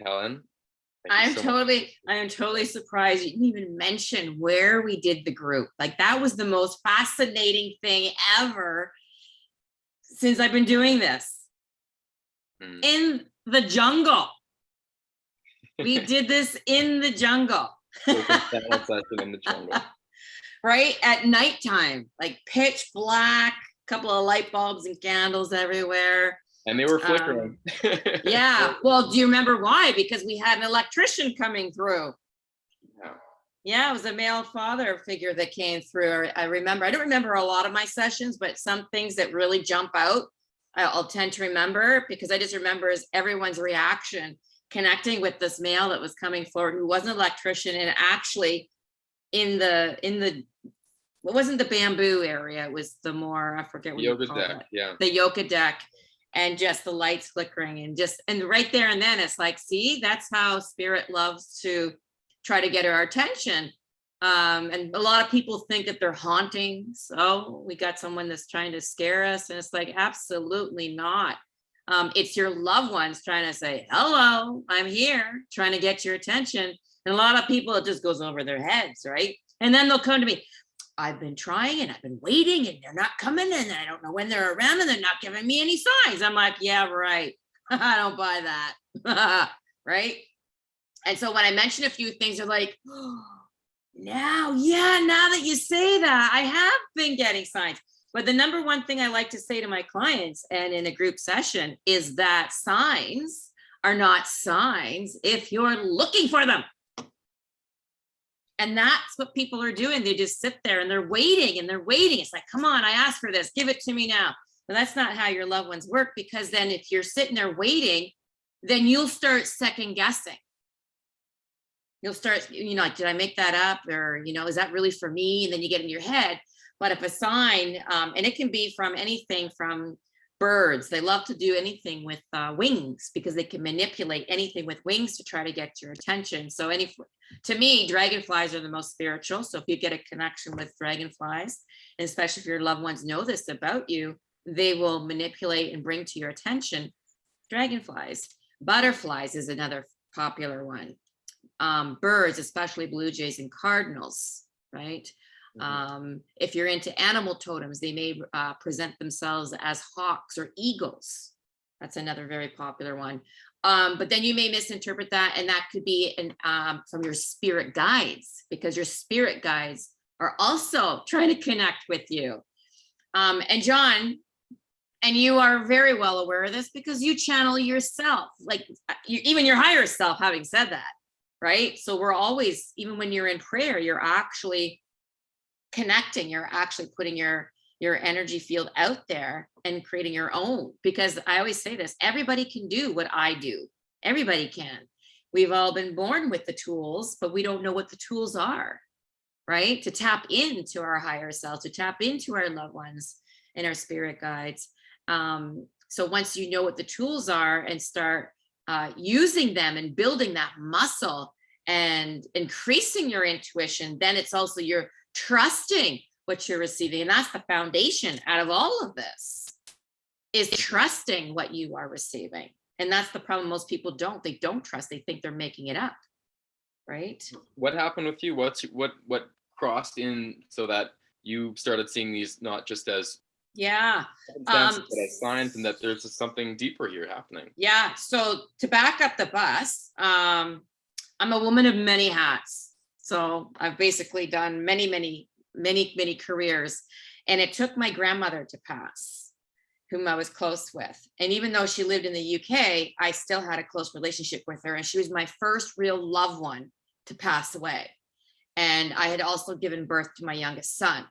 Helen. I am totally surprised you didn't even mention where we did the group. Like, that was the most fascinating thing ever since I've been doing this. In the jungle. We did this in the jungle. In the jungle. Right at nighttime, like pitch black, couple of light bulbs and candles everywhere. And they were flickering. Yeah. Well, do you remember why? Because we had an electrician coming through. Yeah, it was a male father figure that came through. I remember. I don't remember a lot of my sessions, but some things that really jump out, I'll tend to remember, because I just remember is everyone's reaction connecting with this male that was coming forward, who was an electrician, and actually in the what wasn't the bamboo area, it was the more, I forget what yoga deck. Yeah, the yoga deck, and just the lights flickering, and right there and then it's like, see, that's how spirit loves to try to get our attention. And a lot of people think that they're haunting, so we got someone that's trying to scare us, and it's like, absolutely not. It's your loved ones trying to say, hello, I'm here, trying to get your attention. And a lot of people, it just goes over their heads, right? And then they'll come to me, I've been trying and I've been waiting and they're not coming, and I don't know when they're around and they're not giving me any signs. I'm like, yeah, right. I don't buy that. Right? And so when I mention a few things, they're like, oh, now that you say that, I have been getting signs. But the number one thing I like to say to my clients and in a group session is that signs are not signs if you're looking for them. And that's what people are doing. They just sit there and they're waiting and they're waiting. It's like, come on, I asked for this, give it to me now. But that's not how your loved ones work, because then if you're sitting there waiting, then you'll start second guessing. You'll start, like, did I make that up? Or, is that really for me? And then you get in your head. But if a sign, and it can be from anything from birds, they love to do anything with wings, because they can manipulate anything with wings to try to get your attention. So to me, dragonflies are the most spiritual. So if you get a connection with dragonflies, and especially if your loved ones know this about you, they will manipulate and bring to your attention dragonflies. Butterflies is another popular one. Birds, especially blue jays and cardinals, right? Mm-hmm. If you're into animal totems, they may present themselves as hawks or eagles. That's another very popular one. But then you may misinterpret that, and that could be from your spirit guides, because your spirit guides are also trying to connect with you. And John, and you are very well aware of this because you channel yourself, like even your higher self, having said that, right? So we're always, even when you're in prayer, you're actually connecting, you're actually putting your energy field out there and creating your own. Because I always say this, everybody can do what I do. Everybody can. We've all been born with the tools, but we don't know what the tools are, right? To tap into our higher self, to tap into our loved ones and our spirit guides. So once you know what the tools are and start using them and building that muscle and increasing your intuition, then it's also you're trusting what you're receiving. And that's the foundation out of all of this, is trusting what you are receiving. And that's the problem. Most people don't. They don't trust. They think they're making it up, right? What happened with you? What crossed in so that you started seeing these not just as but as signs, and that there's just something deeper here happening? Yeah. So to back up the bus, I'm a woman of many hats. So I've basically done many careers, and it took my grandmother to pass, whom I was close with. And even though she lived in the UK, I still had a close relationship with her. And she was my first real loved one to pass away. And I had also given birth to my youngest son.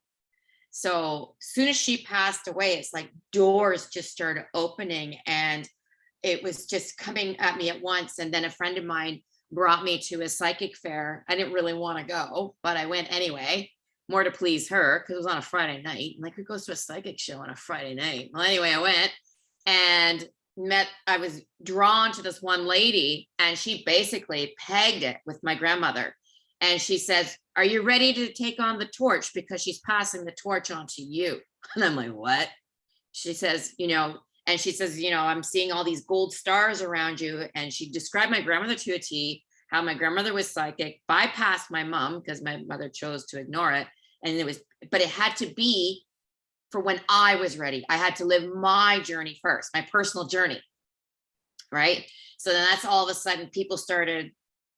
So as soon as she passed away, it's like doors just started opening, and it was just coming at me at once. And then a friend of mine brought me to a psychic fair. I didn't really want to go, but I went anyway, more to please her, because it was on a Friday night. Like, who goes to a psychic show on a Friday night? Well, anyway, I went and I was drawn to this one lady, and she basically pegged it with my grandmother. And she says, are you ready to take on the torch? Because she's passing the torch on to you. And I'm like, what? She says, And she says, you know, I'm seeing all these gold stars around you. And she described my grandmother to a T, how my grandmother was psychic, bypassed my mom because my mother chose to ignore it. And but it had to be for when I was ready. I had to live my journey first, my personal journey. Right. So then that's all of a sudden people started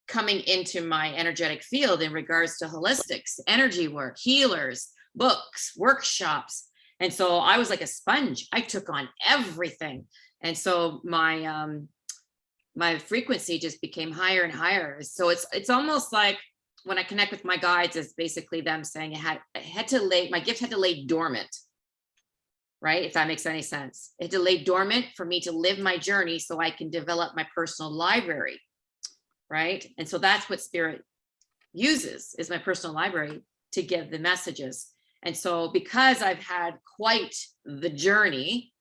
coming into my energetic field in regards to holistics, energy work, healers, books, workshops. And so I was like a sponge. I took on everything. And so my frequency just became higher and higher. So it's almost like when I connect with my guides, it's basically them saying my gift had to lay dormant. Right? If that makes any sense. It had to lay dormant for me to live my journey so I can develop my personal library. Right? And so that's what spirit uses, is my personal library to give the messages. And so because I've had quite the journey,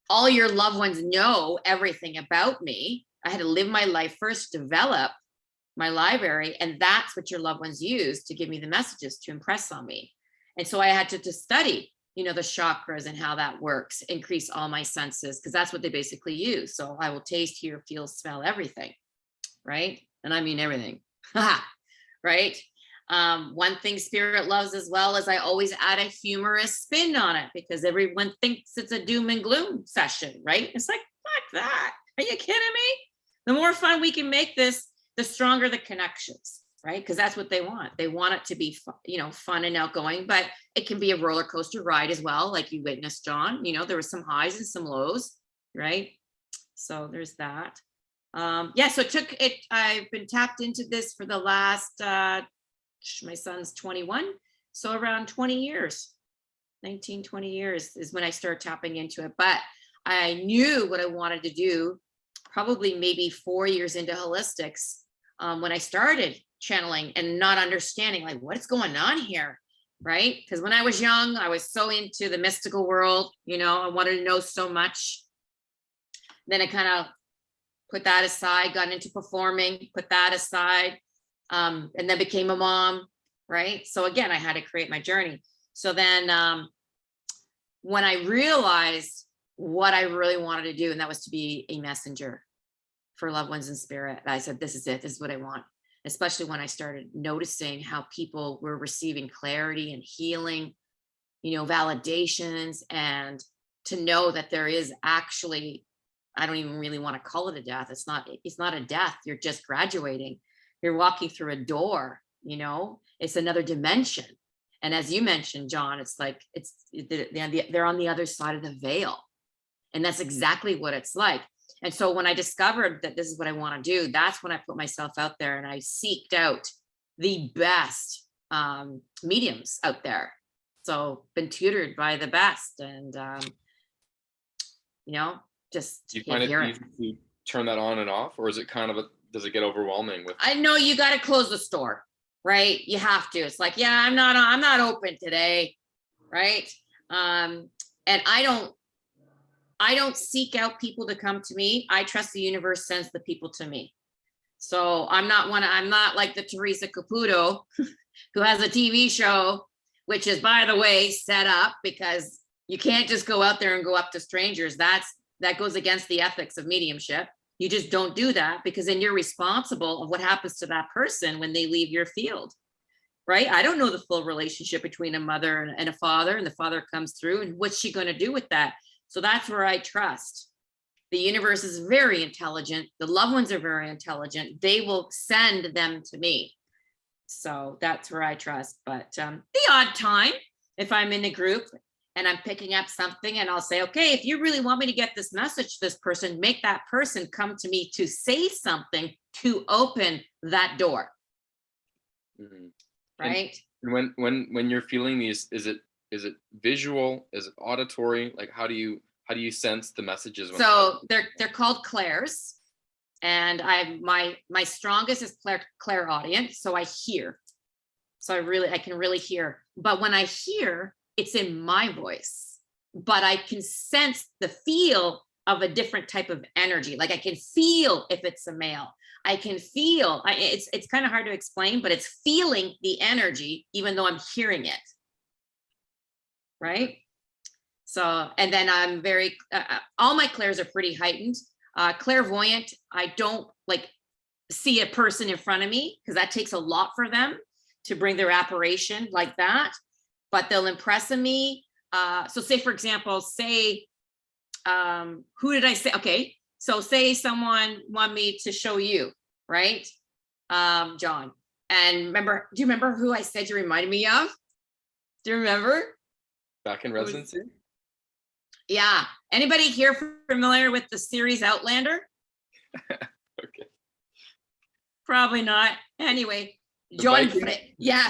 all your loved ones know everything about me. I had to live my life first, develop my library, and that's what your loved ones use to give me the messages to impress on me. And so I had to study, you know, the chakras and how that works, increase all my senses, because that's what they basically use. So I will taste, hear, feel, smell, everything, right? And I mean everything, right? One thing spirit loves as well is I always add a humorous spin on it, because everyone thinks it's a doom and gloom session, right? It's like, fuck that. Are you kidding me? The more fun we can make this, the stronger the connections, right? Because that's what they want. They want it to be, fun and outgoing, but it can be a roller coaster ride as well. Like you witnessed, John, you know, there were some highs and some lows, right? So there's that. So I've been tapped into this for the last, my son's 21. So around 20 years, 19, 20 years is when I started tapping into it. But I knew what I wanted to do probably maybe 4 years into holistics, when I started channeling and not understanding like what's going on here, right? Because when I was young, I was so into the mystical world, you know, I wanted to know so much. Then I kind of put that aside, got into performing, put that aside, and then became a mom, right? So again, I had to create my journey. So then when I realized what I really wanted to do, and that was to be a messenger for loved ones in spirit, I said, this is it. This is what I want. Especially when I started noticing how people were receiving clarity and healing, you know, validations, and to know that there is actually, I don't even really want to call it a death. It's not a death. You're just graduating. You're walking through a door, you know, it's another dimension. And as you mentioned, John, it's like, they're on the other side of the veil. And that's exactly what it's like. And so when I discovered that this is what I want to do, that's when I put myself out there and I seeked out the best mediums out there. So been tutored by the best, and just do you find it easy to turn that on and off, or is it kind of does it get overwhelming with? I know you got to close the store, right? You have to. It's like, yeah, I'm not open today, right? And I don't seek out people to come to me. I trust the universe sends the people to me. So I'm not like the Teresa Caputo who has a TV show, which is, by the way, set up because you can't just go out there and go up to strangers. That goes against the ethics of mediumship. You just don't do that, because then you're responsible of what happens to that person when they leave your field, right? I don't know the full relationship between a mother and a father, and the father comes through, and what's she going to do with that? So that's where I trust. The universe is very intelligent. The loved ones are very intelligent. They will send them to me. So that's where I trust. But the odd time, if I'm in a group and I'm picking up something, and I'll say, okay, if you really want me to get this message to this person, make that person come to me to say something to open that door. Mm-hmm. Right. And when you're feeling these, is it visual? Is it auditory? Like, how do you sense the messages? So they're called clairs, and my strongest is clairaudient. So I hear. So I can really hear. But when I hear, it's in my voice, but I can sense the feel of a different type of energy. Like I can feel if it's a male. I can feel. It's kind of hard to explain, but it's feeling the energy, even though I'm hearing it. Right? So, and then I'm very, all my clairs are pretty heightened. Clairvoyant, I don't like see a person in front of me because that takes a lot for them to bring their apparition like that, but they'll impress me. So say, for example, say, who did I say? Okay. So say someone want me to show you, right? John. And remember, do you remember who I said you reminded me of? Do you remember? Back in residency? Yeah. Anybody here familiar with the series Outlander? Okay. Probably not. Anyway, John,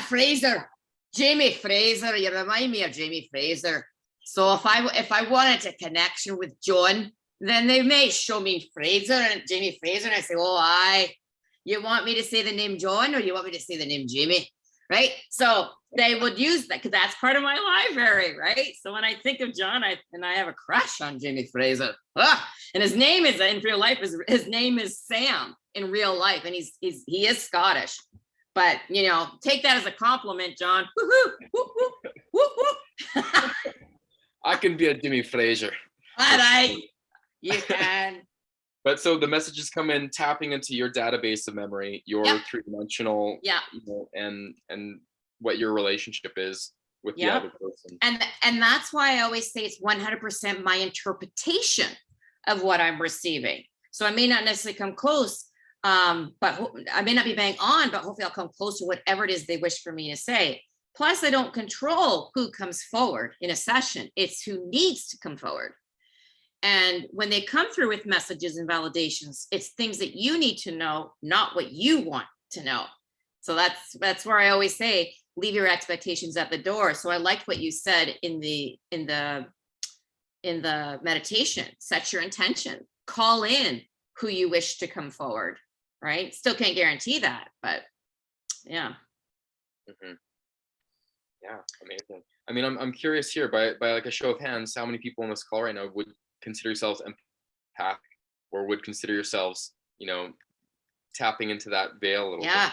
Fraser. Jamie Fraser. You remind me of Jamie Fraser. So if I wanted a connection with John, then they may show me Fraser and Jamie Fraser, and I say, oh, you want me to say the name John or you want me to say the name Jamie? Right? So they would use that because that's part of my library, right? So when I think of John, I have a crush on Jamie Fraser. And his name is in real life his name is Sam in real life, and he is Scottish. But take that as a compliment, John. Woo-hoo, woo-hoo, woo-hoo. I can be a Jimmy Fraser. All right, you can. But so the messages come in tapping into your database of memory, your three-dimensional, and what your relationship is with the other person. And that's why I always say it's 100% my interpretation of what I'm receiving. So I may not necessarily come close, but I may not be bang on, but hopefully I'll come close to whatever it is they wish for me to say. Plus, I don't control who comes forward in a session. It's who needs to come forward. And when they come through with messages and validations, it's things that you need to know, not what you want to know. So that's where I always say, leave your expectations at the door. So I liked what you said in the meditation. Set your intention. Call in who you wish to come forward. Right? Still can't guarantee that, but yeah. Mm-hmm. Yeah, amazing. I mean, I'm curious here by like a show of hands, how many people on this call right now would consider yourselves empathic or would consider yourselves, tapping into that veil a little bit?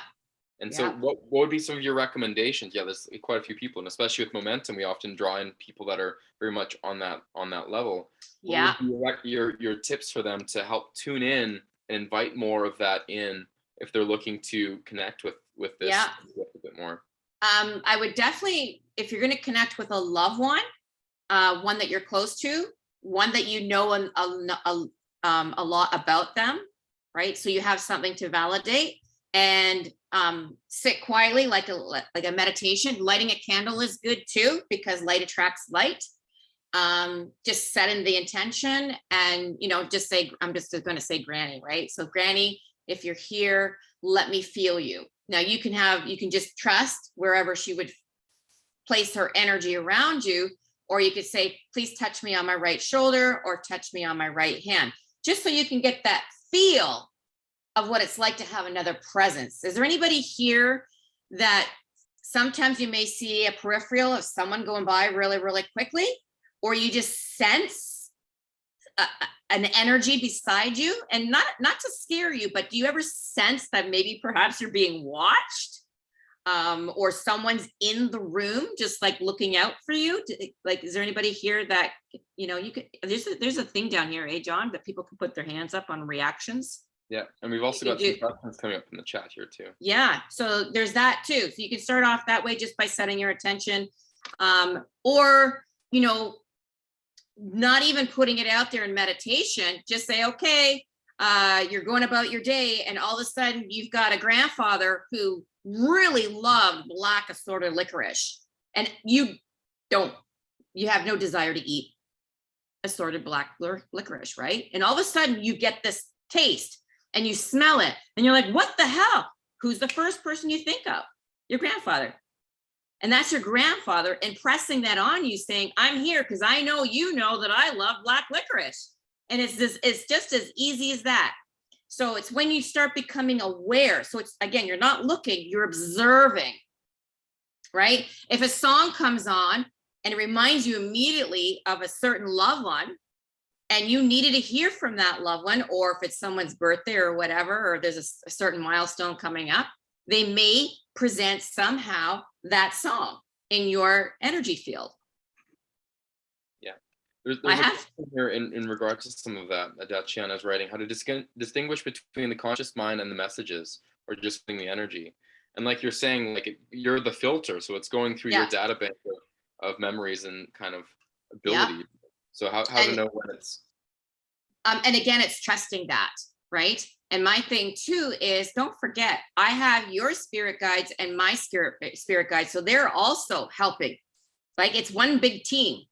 And so what would be some of your recommendations? Yeah, there's quite a few people, and especially with Momentom, we often draw in people that are very much on that level. What would be your tips for them to help tune in and invite more of that in if they're looking to connect with this a bit more? I would definitely, if you're going to connect with a loved one, one that you're close to, one that you know a lot about them, right? So you have something to validate, and sit quietly like a meditation. Lighting a candle is good too, because light attracts light. Just setting the intention, and just say, I'm just going to say Granny, right? So Granny, if you're here, let me feel you. Now you can just trust wherever she would place her energy around you, or you could say, please touch me on my right shoulder or touch me on my right hand, just so you can get that feel of what it's like to have another presence. Is there anybody here that sometimes you may see a peripheral of someone going by really, really quickly, or you just sense an energy beside you, and not to scare you, but do you ever sense that maybe perhaps you're being watched, or someone's in the room just like looking out for you? Like, is there anybody here that you could? There's a thing down here, John, that people can put their hands up on reactions. Yeah, and we've also got some questions coming up in the chat here too. Yeah, so there's that too. So you can start off that way just by setting your attention, or not even putting it out there in meditation. Just say, okay, you're going about your day, and all of a sudden you've got a grandfather who really loved black assorted licorice, and you have no desire to eat assorted black licorice, right? And all of a sudden you get this taste, and you smell it, and you're like, what the hell? Who's the first person you think of? Your grandfather. And that's your grandfather impressing that on you, saying, I'm here because I know that I love black licorice. And it's just as easy as that. So it's when you start becoming aware. So it's, again, you're not looking, you're observing, right? If a song comes on and it reminds you immediately of a certain loved one, and you needed to hear from that loved one, or if it's someone's birthday or whatever, or there's a certain milestone coming up, they may present somehow that song in your energy field. Yeah. There's a question here in regards to some of that Daciana's writing, how to distinguish between the conscious mind and the messages, or just the energy. And like you're saying, like you're the filter, so it's going through your data bank of memories and kind of ability. So how to know when it's and again, it's trusting that, right? And my thing too is, don't forget, I have your spirit guides and my spirit guides, so they're also helping. Like it's one big team.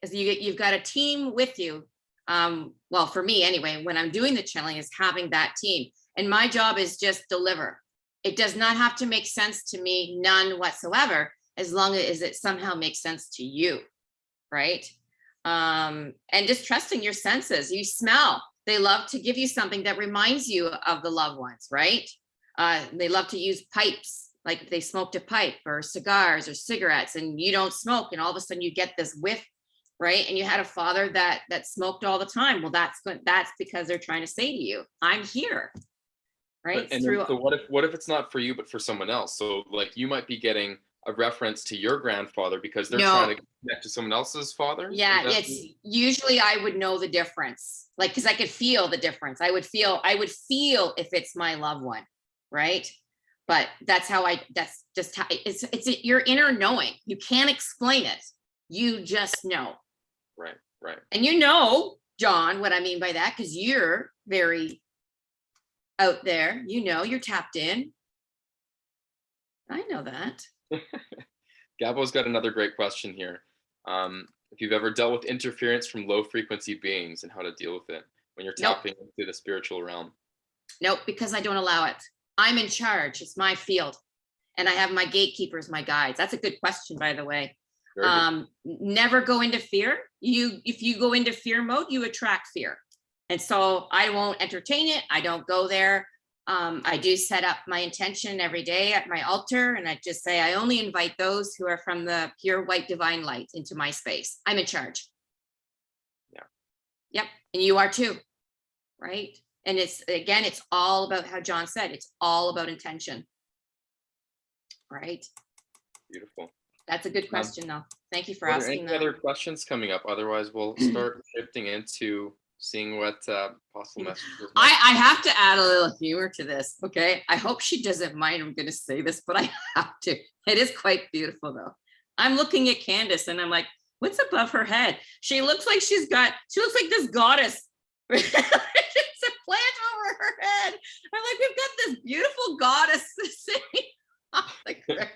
Is you've got a team with you. Well, for me anyway, when I'm doing the channeling, is having that team, and my job is just deliver. It does not have to make sense to me, none whatsoever, as long as it somehow makes sense to you, right? And just trusting your senses. You smell. They love to give you something that reminds you of the loved ones, right? They love to use pipes, like if they smoked a pipe, or cigars or cigarettes, and you don't smoke, and all of a sudden you get this whiff, right? And you had a father that smoked all the time. Well, that's because they're trying to say to you, I'm here, right? So what if it's not for you, but for someone else? So like you might be getting a reference to your grandfather because they're trying to connect to someone else's father. Yeah, it's usually I would know the difference, like because I could feel the difference. I would feel if it's my loved one, right? But that's just how it's your inner knowing. You can't explain it. You just know. Right. And you know, John, what I mean by that, because you're very out there, you're tapped in. I know that. Gabo's got another great question here. If you've ever dealt with interference from low frequency beings and how to deal with it when you're tapping into the spiritual realm. Nope, because I don't allow it. I'm in charge. It's my field. And I have my gatekeepers, my guides. That's a good question, by the way. Never go into fear. If you go into fear mode, you attract fear. And so I won't entertain it. I don't go there. I do set up my intention every day at my altar, and I just say, I only invite those who are from the pure white divine light into my space. I'm in charge. Yeah. Yep. And you are too. Right. And it's all about how John said, it's all about intention. Right. Beautiful. That's a good question, though. Thank you for asking that. Any other questions coming up? Otherwise, we'll start shifting into seeing what possible messages. I have to add a little humor to this. Okay. I hope she doesn't mind. I'm going to say this, but I have to. It is quite beautiful, though. I'm looking at Candace and I'm like, what's above her head? She looks like she looks like this goddess. It's a plant over her head. I'm like, we've got this beautiful goddess sitting. Like, look at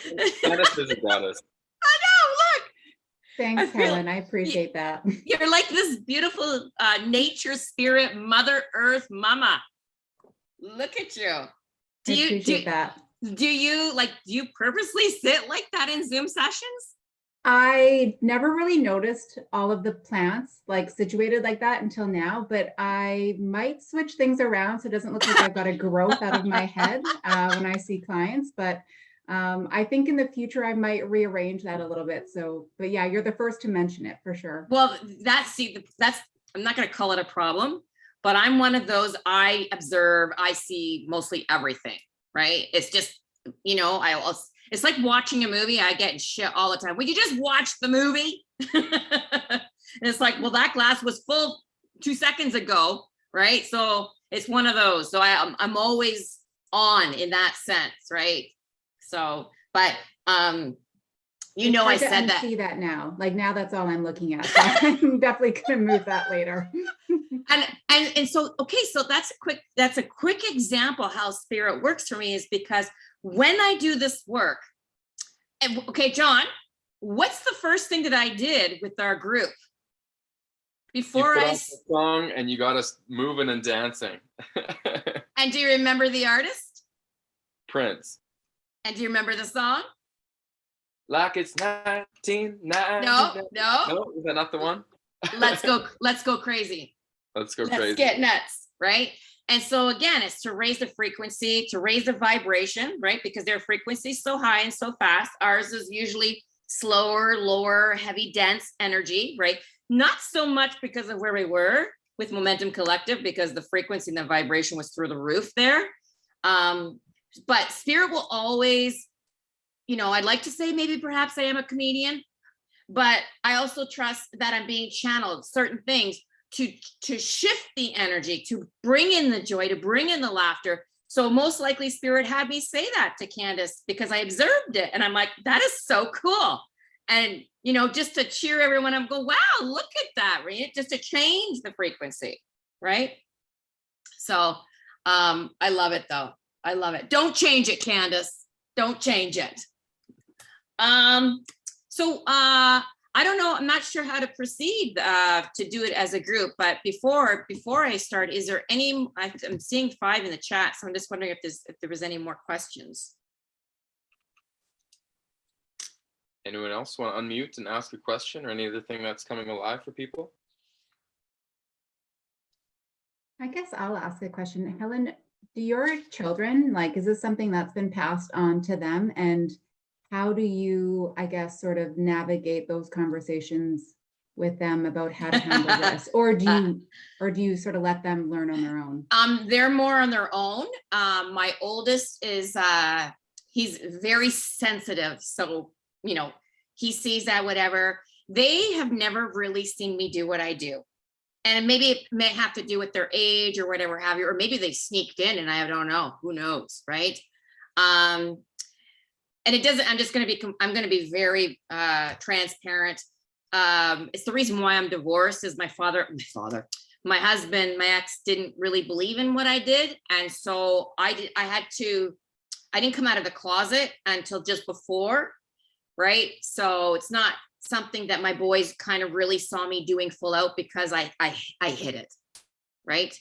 it. Candace is a goddess. I know, look. Thanks, Helen. I appreciate that. You're like this beautiful nature spirit, Mother Earth mama. Look at you. Do you purposely sit like that in Zoom sessions? I never really noticed all of the plants like situated like that until now, but I might switch things around so it doesn't look like I've got a growth out of my head when I see clients. But I think in the future I might rearrange that a little bit. So, but yeah, you're the first to mention it for sure. Well, I'm not going to call it a problem, but I'm one of those. I observe, I see mostly everything, right? It's just, it's like watching a movie. I get shit all the time. Would you just watch the movie? And it's like, well, that glass was full 2 seconds ago, right? So it's one of those. So I'm always on in that sense, right? So, but I said that. See that now. Like now, that's all I'm looking at. So I'm definitely gonna move that later. and so okay, so that's a quick example how spirit works for me, is because when I do this work, and okay, John, what's the first thing that I did with our group before you put on the song and you got us moving and dancing? And do you remember the artist? Prince. And do you remember the song? Like it's 1990. No. Is that not the one? Let's go crazy. Let's go crazy. Let's get nuts, right? And so again, it's to raise the frequency, to raise the vibration, right? Because their frequency is so high and so fast. Ours is usually slower, lower, heavy, dense energy, right? Not so much because of where we were with Momentum Collective, because the frequency and the vibration was through the roof there. But spirit will always, I'd like to say maybe perhaps I am a comedian, but I also trust that I'm being channeled certain things to shift the energy, to bring in the joy, to bring in the laughter. So most likely Spirit had me say that to Candace because I observed it. And I'm like, that is so cool. And, you know, just to cheer everyone up, go, wow, look at that, right? Just to change the frequency, right? So I love it though. I love it. Don't change it, Candace. Don't change it. So I don't know. I'm not sure how to proceed to do it as a group, but before I start, is there any, I'm seeing 5 in the chat. So I'm just wondering if there was any more questions. Anyone else want to unmute and ask a question or any other thing that's coming alive for people? I guess I'll ask a question. Helen, do your children, like, is this something that's been passed on to them? And how do you, I guess, sort of navigate those conversations with them about how to handle this? Or do you sort of let them learn on their own? They're more on their own. My oldest is, he's very sensitive. So, you know, he sees that, whatever. They have never really seen me do what I do. And maybe it may have to do with their age or whatever have you, or maybe they sneaked in and I don't know, who knows, right? And it doesn't, I'm going to be very transparent. It's the reason why I'm divorced is my husband, my ex didn't really believe in what I did. And so I didn't come out of the closet until just before, right? So it's not something that my boys kind of really saw me doing full out because I hid it, right?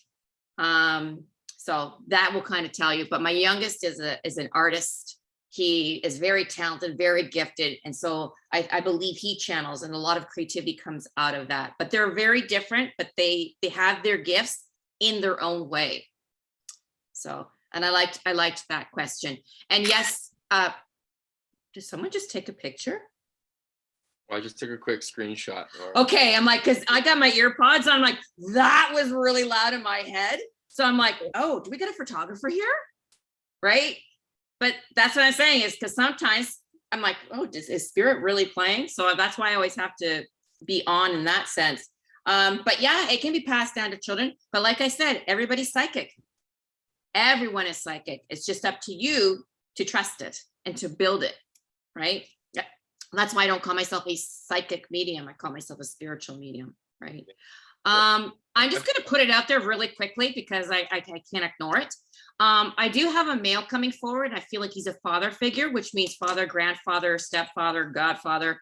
So that will kind of tell you, but my youngest is an artist. He is very talented, very gifted. And so I believe he channels and a lot of creativity comes out of that, but they're very different, but they have their gifts in their own way. So, and I liked that question. And yes, did someone just take a picture? Well, I just took a quick screenshot. Okay, I'm like, because I got my ear pods on, I'm like, that was really loud in my head. So I'm like, oh, do we get a photographer here? Right? But that's what I'm saying is because sometimes I'm like, oh, is Spirit really playing? So that's why I always have to be on in that sense. But yeah, it can be passed down to children. But like I said, everybody's psychic. Everyone is psychic. It's just up to you to trust it and to build it, right? Yeah. That's why I don't call myself a psychic medium. I call myself a spiritual medium, right? I'm just going to put it out there really quickly because I can't ignore it. I do have a male coming forward. I feel like he's a father figure, which means father, grandfather, stepfather, godfather,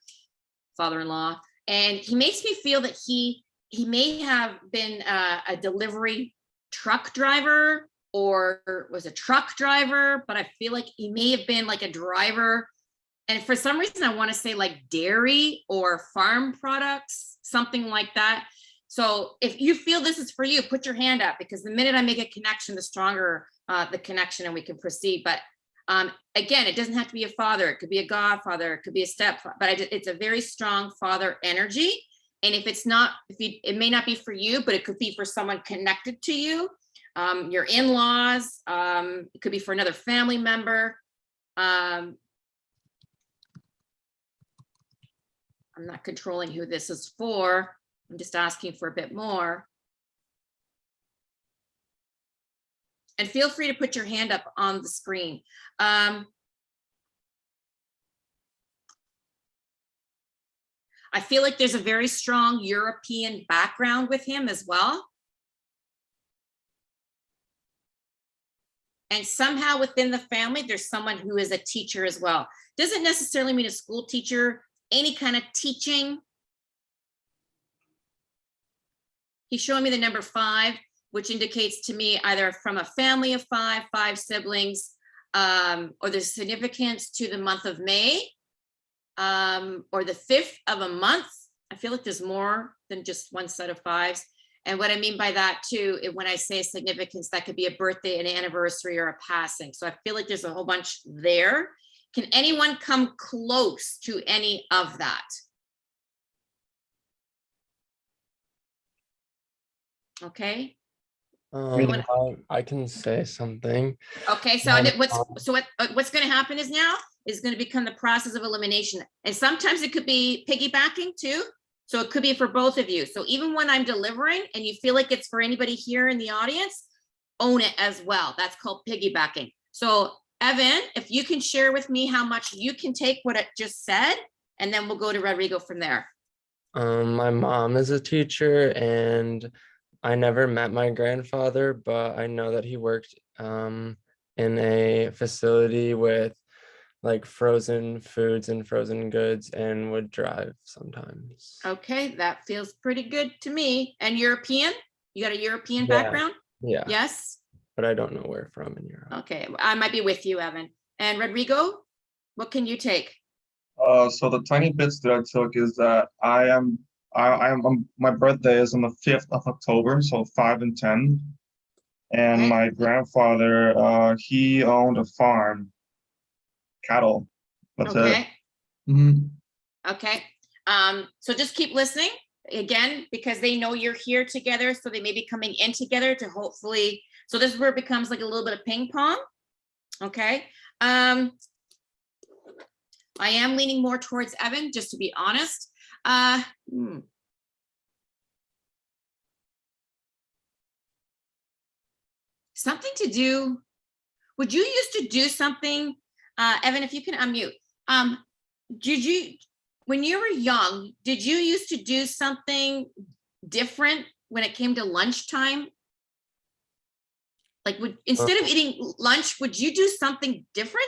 father-in-law. And he makes me feel that he may have been a delivery truck driver or was a truck driver, but I feel like he may have been like a driver. And for some reason, I want to say like dairy or farm products, something like that. So if you feel this is for you, put your hand up because the minute I make a connection, the stronger the connection and we can proceed. But again, it doesn't have to be a father. It could be a godfather. It could be a stepfather, but it's a very strong father energy. And if it's not, it may not be for you, but it could be for someone connected to you, your in-laws. It could be for another family member. I'm not controlling who this is for. I'm just asking for a bit more. And feel free to put your hand up on the screen. I feel like there's a very strong European background with him as well. And somehow within the family, there's someone who is a teacher as well. Doesn't necessarily mean a school teacher, any kind of teaching. He's showing me the number 5, which indicates to me either from a family of 5 siblings, or the significance to the month of May, or the 5th of a month. I feel like there's more than just one set of 5s. And what I mean by that too, when I say significance, that could be a birthday, an anniversary, or a passing. So I feel like there's a whole bunch there. Can anyone come close to any of that? Okay. I can say something. Okay, so My what's going to happen is going to become the process of elimination, and sometimes it could be piggybacking too. So it could be for both of you. So even when I'm delivering and you feel like it's for anybody here in the audience, own it as well. That's called piggybacking. So Evan, if you can share with me how much you can take what it just said, and then we'll go to Rodrigo from there. My mom is a teacher, and I never met my grandfather, but I know that he worked in a facility with like frozen foods and frozen goods and would drive sometimes. Okay, that feels pretty good to me. And European? You got a European Yeah. background? Yeah. Yes? But I don't know where from in Europe. Okay, I might be with you, Evan. And Rodrigo, what can you take? So the tiny bits that I took is that my birthday is on the 5th of October, so 5 and 10. And Okay. my grandfather, he owned a farm, cattle. That's Okay, it. Mhm. okay. So just keep listening again, because they know you're here together, so they may be coming in together to hopefully, so this is where it becomes like a little bit of ping pong. Okay. I am leaning more towards Evan, just to be honest. Something to do, would you used to do something, Evan, if you can unmute, did you, when you were young, did you used to do something different when it came to lunchtime? Like, instead of eating lunch, would you do something different?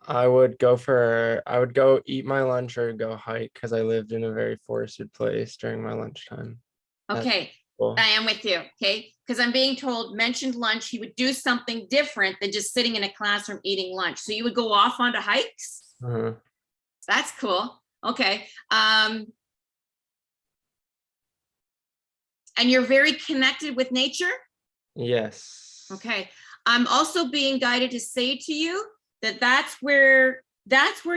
I would go eat my lunch or go hike because I lived in a very forested place during my lunchtime. Okay, Cool. I am with you, okay? Because I'm being told, mentioned lunch, he would do something different than just sitting in a classroom eating lunch. So you would go off onto hikes? Uh-huh. That's cool. Okay. And you're very connected with nature? Yes. Okay. I'm also being guided to say to you that that's where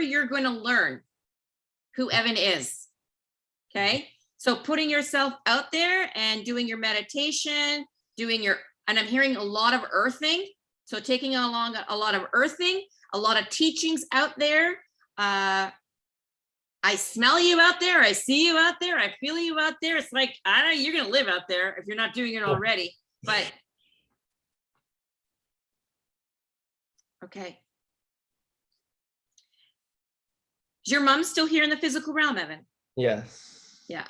you're going to learn who Evan is. Okay. So putting yourself out there and doing your meditation, and I'm hearing a lot of earthing. So taking along a lot of earthing, a lot of teachings out there. I smell you out there. I see you out there. I feel you out there. It's like, I don't know, you're going to live out there if you're not doing it already, but okay. Is your mom still here in the physical realm, Evan? Yes. Yeah.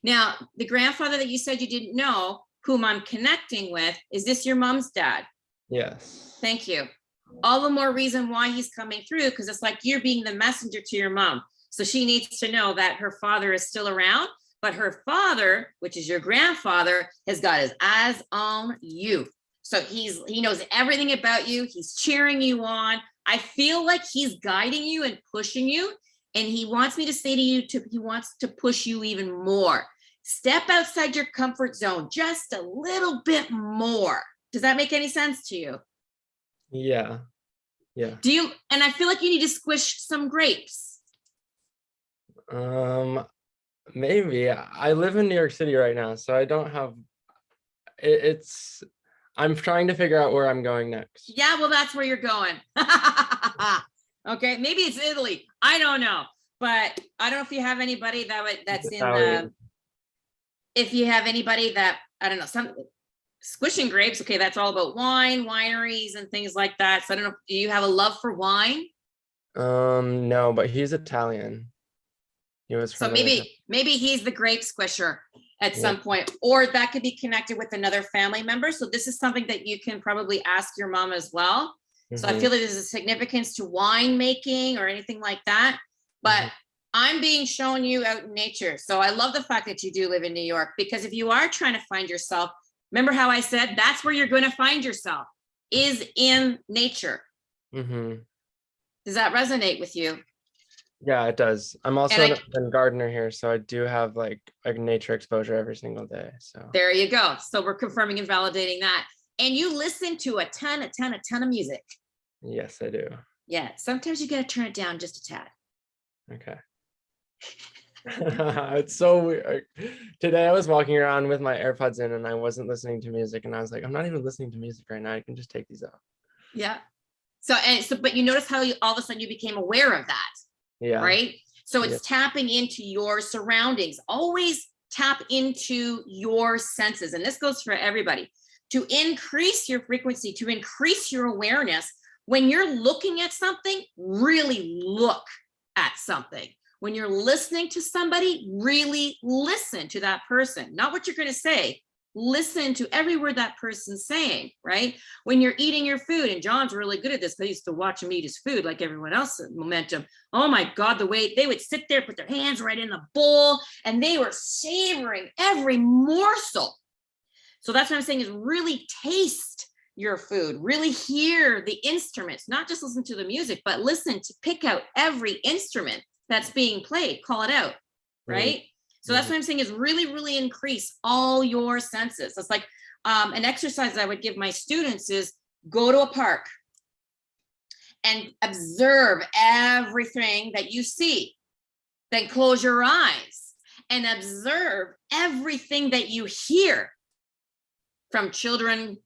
Now, the grandfather that you said you didn't know, whom I'm connecting with, is this your mom's dad? Yes. Thank you. All the more reason why he's coming through, because it's like you're being the messenger to your mom. So she needs to know that her father is still around, but her father, which is your grandfather, has got his eyes on you. So he knows everything about you. He's cheering you on. I feel like he's guiding you and pushing you. And he wants me to say to you, he wants to push you even more. Step outside your comfort zone just a little bit more. Does that make any sense to you? Yeah. Yeah. And I feel like you need to squish some grapes. Maybe. I live in New York City right now, so I don't have I'm trying to figure out where I'm going next. Yeah, well, that's where you're going. Okay, maybe it's Italy. I don't know, but I don't know if you have anybody that's Italian. if you have anybody that, I don't know, some squishing grapes. Okay, that's all about wine, wineries and things like that. So I don't know, do you have a love for wine? No, but he's Italian. He was So from maybe he's the grape squisher at some point, or that could be connected with another family member. So this is something that you can probably ask your mom as well. So I feel like there's a significance to wine making or anything like that, but I'm being shown you out in nature. So I love the fact that you do live in New York, because if you are trying to find yourself, remember how I said that's where you're going to find yourself, is in nature. Does that resonate with you? Yeah, it does. I'm also a gardener here, so I do have like nature exposure every single day. So there you go. So we're confirming and validating that. And you listen to a ton of music. Yes, I do. Yeah, sometimes you got to turn it down just a tad. Okay. It's so weird. Today I was walking around with my AirPods in and I wasn't listening to music, and I was like, I'm not even listening to music right now. I can just take these out. Yeah. So, but you notice how all of a sudden you became aware of that, Yeah. right? So it's Yep. tapping into your surroundings. Always tap into your senses. And this goes for everybody. To increase your frequency, to increase your awareness, when you're looking at something, really look at something. When you're listening to somebody, really listen to that person. Not what you're going to say. Listen to every word that person's saying, right? When you're eating your food, and John's really good at this, because I used to watch him eat his food like everyone else at Momentum. Oh my God, the way they would sit there, put their hands right in the bowl, and they were savoring every morsel. So that's what I'm saying, is really taste your food, really hear the instruments, not just listen to the music, but listen to pick out every instrument that's being played, call it out, right? So that's what I'm saying, is really, really increase all your senses. It's like an exercise I would give my students is go to a park and observe everything that you see. Then close your eyes and observe everything that you hear, from children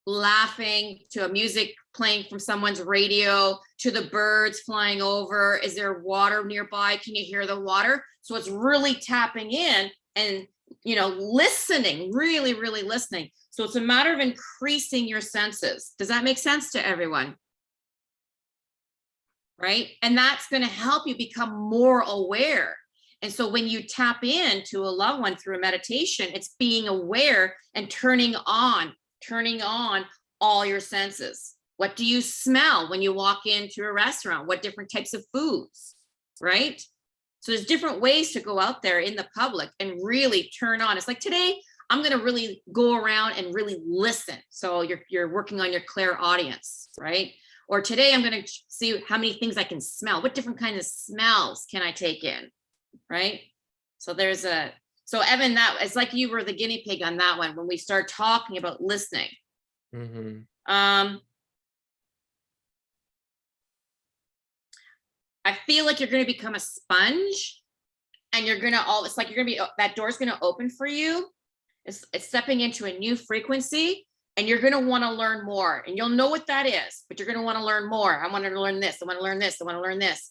laughing to a music playing from someone's radio to the birds flying over. Is there water nearby? Can you hear the water? So it's really tapping in and, listening, really, really listening. So it's a matter of increasing your senses. Does that make sense to everyone? Right? And that's going to help you become more aware. And so when you tap into a loved one through a meditation, it's being aware and turning on all your senses. What do you smell when you walk into a restaurant? What different types of foods, right? So there's different ways to go out there in the public and really turn on. It's like today, I'm going to really go around and really listen. So you're working on your clairaudience, right? Or today I'm going to see how many things I can smell. What different kinds of smells can I take in, right? So so Evan, that it's like you were the guinea pig on that one when we start talking about listening. I feel like you're going to become a sponge, and it's like that door's going to open for you. It's stepping into a new frequency, and you're going to want to learn more, and you'll know what that is, but you're going to want to learn more. I want to learn this. I want to learn this. I want to learn this.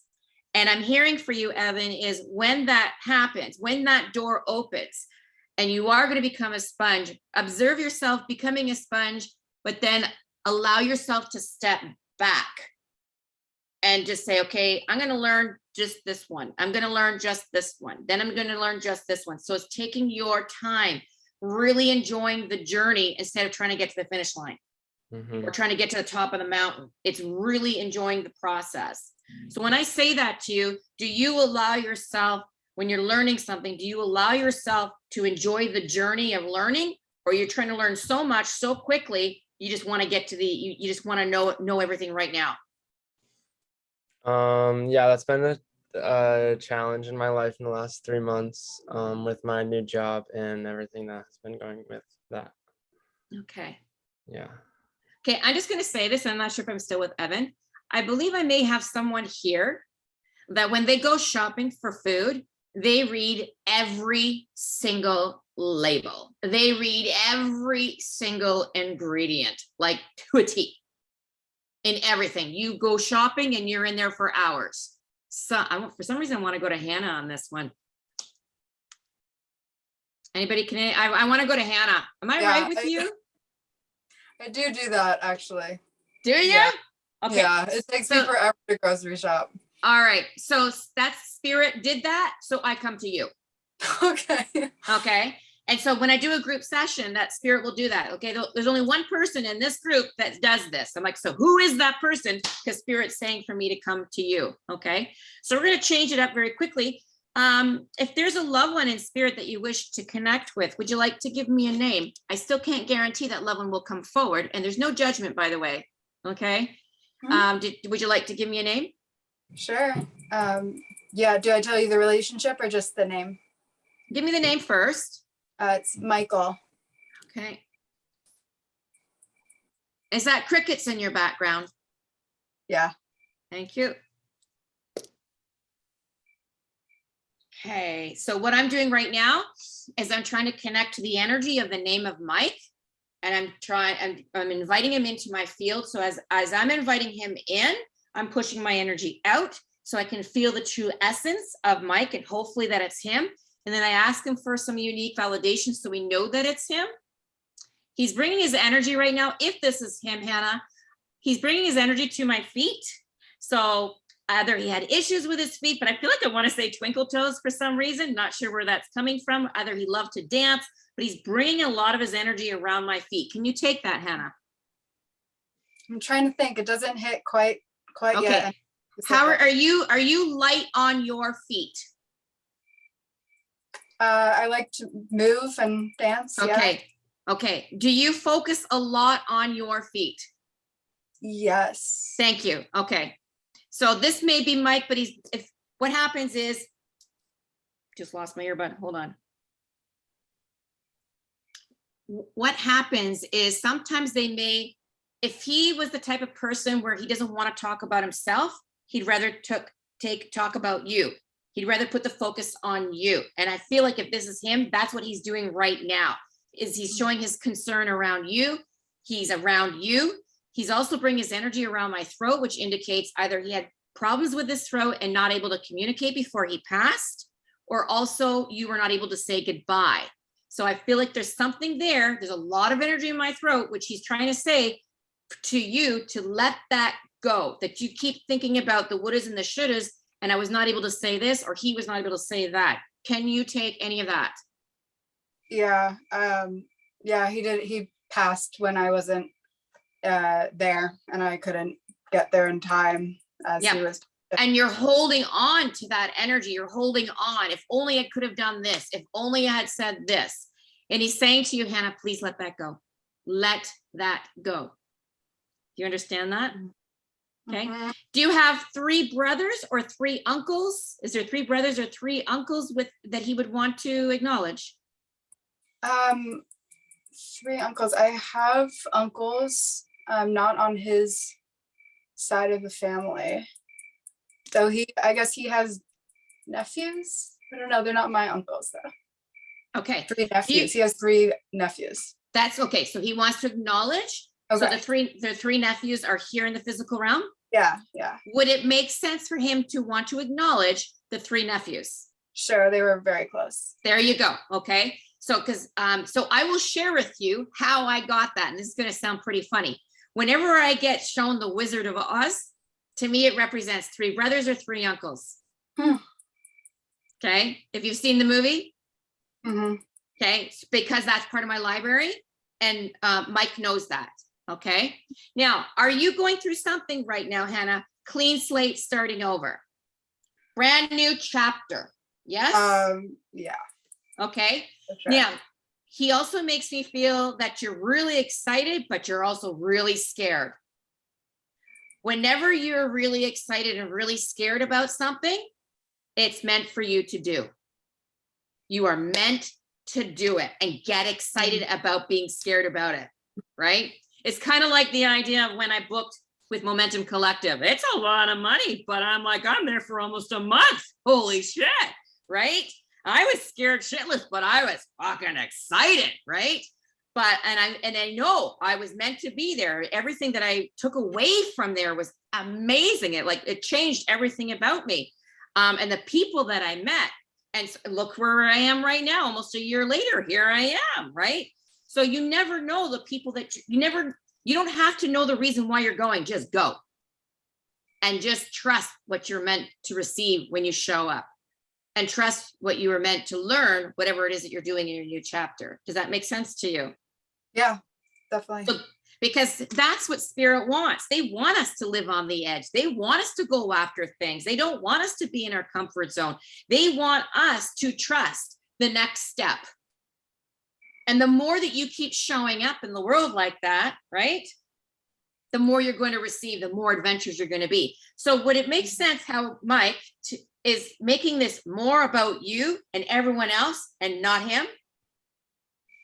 And I'm hearing for you, Evan, is when that happens, when that door opens and you are going to become a sponge, observe yourself becoming a sponge, but then allow yourself to step back and just say, okay, I'm going to learn just this one. I'm going to learn just this one. Then I'm going to learn just this one. So it's taking your time, really enjoying the journey instead of trying to get to the finish line or trying to get to the top of the mountain. It's really enjoying the process. So when I say that to you, do you allow yourself, when you're learning something, do you allow yourself to enjoy the journey of learning, or you're trying to learn so much so quickly, you just want to get to you just want to know everything right now? Yeah, that's been a challenge in my life in the last 3 months, with my new job and everything that has been going with that. Okay. Yeah. Okay, I'm just going to say this. I'm not sure if I'm still with Evan. I believe I may have someone here that when they go shopping for food, they read every single label. They read every single ingredient, like to a T, in everything. You go shopping and you're in there for hours. So for some reason, I want to go to Hannah on this one. Anybody can? I want to go to Hannah. Am I right with you? I do that, actually. Do you? Yeah. Okay. Yeah, it takes me forever to grocery shop. All right. So that's Spirit did that. So I come to you. Okay. Okay. And so when I do a group session, that Spirit will do that. Okay. There's only one person in this group that does this. I'm like, so who is that person? Because Spirit's saying for me to come to you. Okay. So we're going to change it up very quickly. If there's a loved one in Spirit that you wish to connect with, would you like to give me a name? I still can't guarantee that loved one will come forward, and there's no judgment, by the way. Okay. Would you like to give me a name? Sure. Yeah. Do I tell you the relationship or just the name? Give me the name first. It's Michael. Okay. Is that crickets in your background? Yeah. Thank you. Okay, so what I'm doing right now is I'm trying to connect to the energy of the name of Mike. And I'm inviting him into my field. So as I'm inviting him in, I'm pushing my energy out so I can feel the true essence of Mike, and hopefully that it's him. And then I ask him for some unique validation so we know that it's him. He's bringing his energy right now. If this is him, Hannah, he's bringing his energy to my feet. So either he had issues with his feet, but I feel like I want to say twinkle toes for some reason. Not sure where that's coming from. Either he loved to dance, but he's bringing a lot of his energy around my feet. Can you take that, Hannah? I'm trying to think. It doesn't hit quite Okay. yet. How are you light on your feet? I like to move and dance. Okay. Okay. Do you focus a lot on your feet? Yes. Thank you. Okay. So this may be Mike, but what happens is, just lost my earbud. Hold on. What happens is sometimes if he was the type of person where he doesn't want to talk about himself, he'd rather talk about you. He'd rather put the focus on you. And I feel like if this is him, that's what he's doing right now, is he's showing his concern around you. He's around you. He's also bringing his energy around my throat, which indicates either he had problems with his throat and not able to communicate before he passed, or also you were not able to say goodbye. So I feel like there's something there. There's a lot of energy in my throat, which he's trying to say to you to let that go, that you keep thinking about the wouldas and the shouldas, and I was not able to say this, or he was not able to say that. Can you take any of that? Yeah. Yeah, he did. He passed when I wasn't there, and I couldn't get there in time as he was. And you're holding on to that energy. You're holding on. If only I could have done this. If only I had said this. And he's saying to you, Hannah, please let that go. Let that go. Do you understand that? Okay. Mhm. Do you have 3 brothers or 3 uncles? Is there 3 brothers or 3 uncles that he would want to acknowledge? 3 uncles. I have uncles, not on his side of the family. So I guess he has nephews. I don't know. They're not my uncles though. Okay. 3 nephews. He has 3 nephews. That's okay. So he wants to acknowledge. Okay. So the 3 nephews are here in the physical realm. Yeah. Would it make sense for him to want to acknowledge the 3 nephews? Sure. They were very close. There you go. Okay. So so I will share with you how I got that. And this is going to sound pretty funny. Whenever I get shown the Wizard of Oz, to me, it represents 3 brothers or 3 uncles. Okay. If you've seen the movie. Mm-hmm. Okay. Because that's part of my library. And Mike knows that. Okay. Now, are you going through something right now, Hannah? Clean slate, starting over. Brand new chapter. Yes? Yeah. Okay. That's right. Now, he also makes me feel that you're really excited, but you're also really scared. Whenever you're really excited and really scared about something, it's meant for you to do. You are meant to do it and get excited about being scared about it, right? It's kind of like the idea of when I booked with Momentom Collective. It's a lot of money, but I'm there for almost a month. Holy shit, right? I was scared shitless, but I was fucking excited, right? But I know I was meant to be there. Everything that I took away from there was amazing. It changed everything about me, and the people that I met. And look where I am right now, almost a year later. Here I am, right? So you never know the people that you don't have to know the reason why you're going. Just go, and just trust what you're meant to receive when you show up. And trust what you were meant to learn, whatever it is that you're doing in your new chapter. Does that make sense to you? Yeah, definitely. So, because that's what spirit wants. They want us to live on the edge. They want us to go after things. They don't want us to be in our comfort zone. They want us to trust the next step. And the more that you keep showing up in the world like that, right? The more you're going to receive, the more adventures you're going to be. So would it make sense how Mike is making this more about you and everyone else and not him?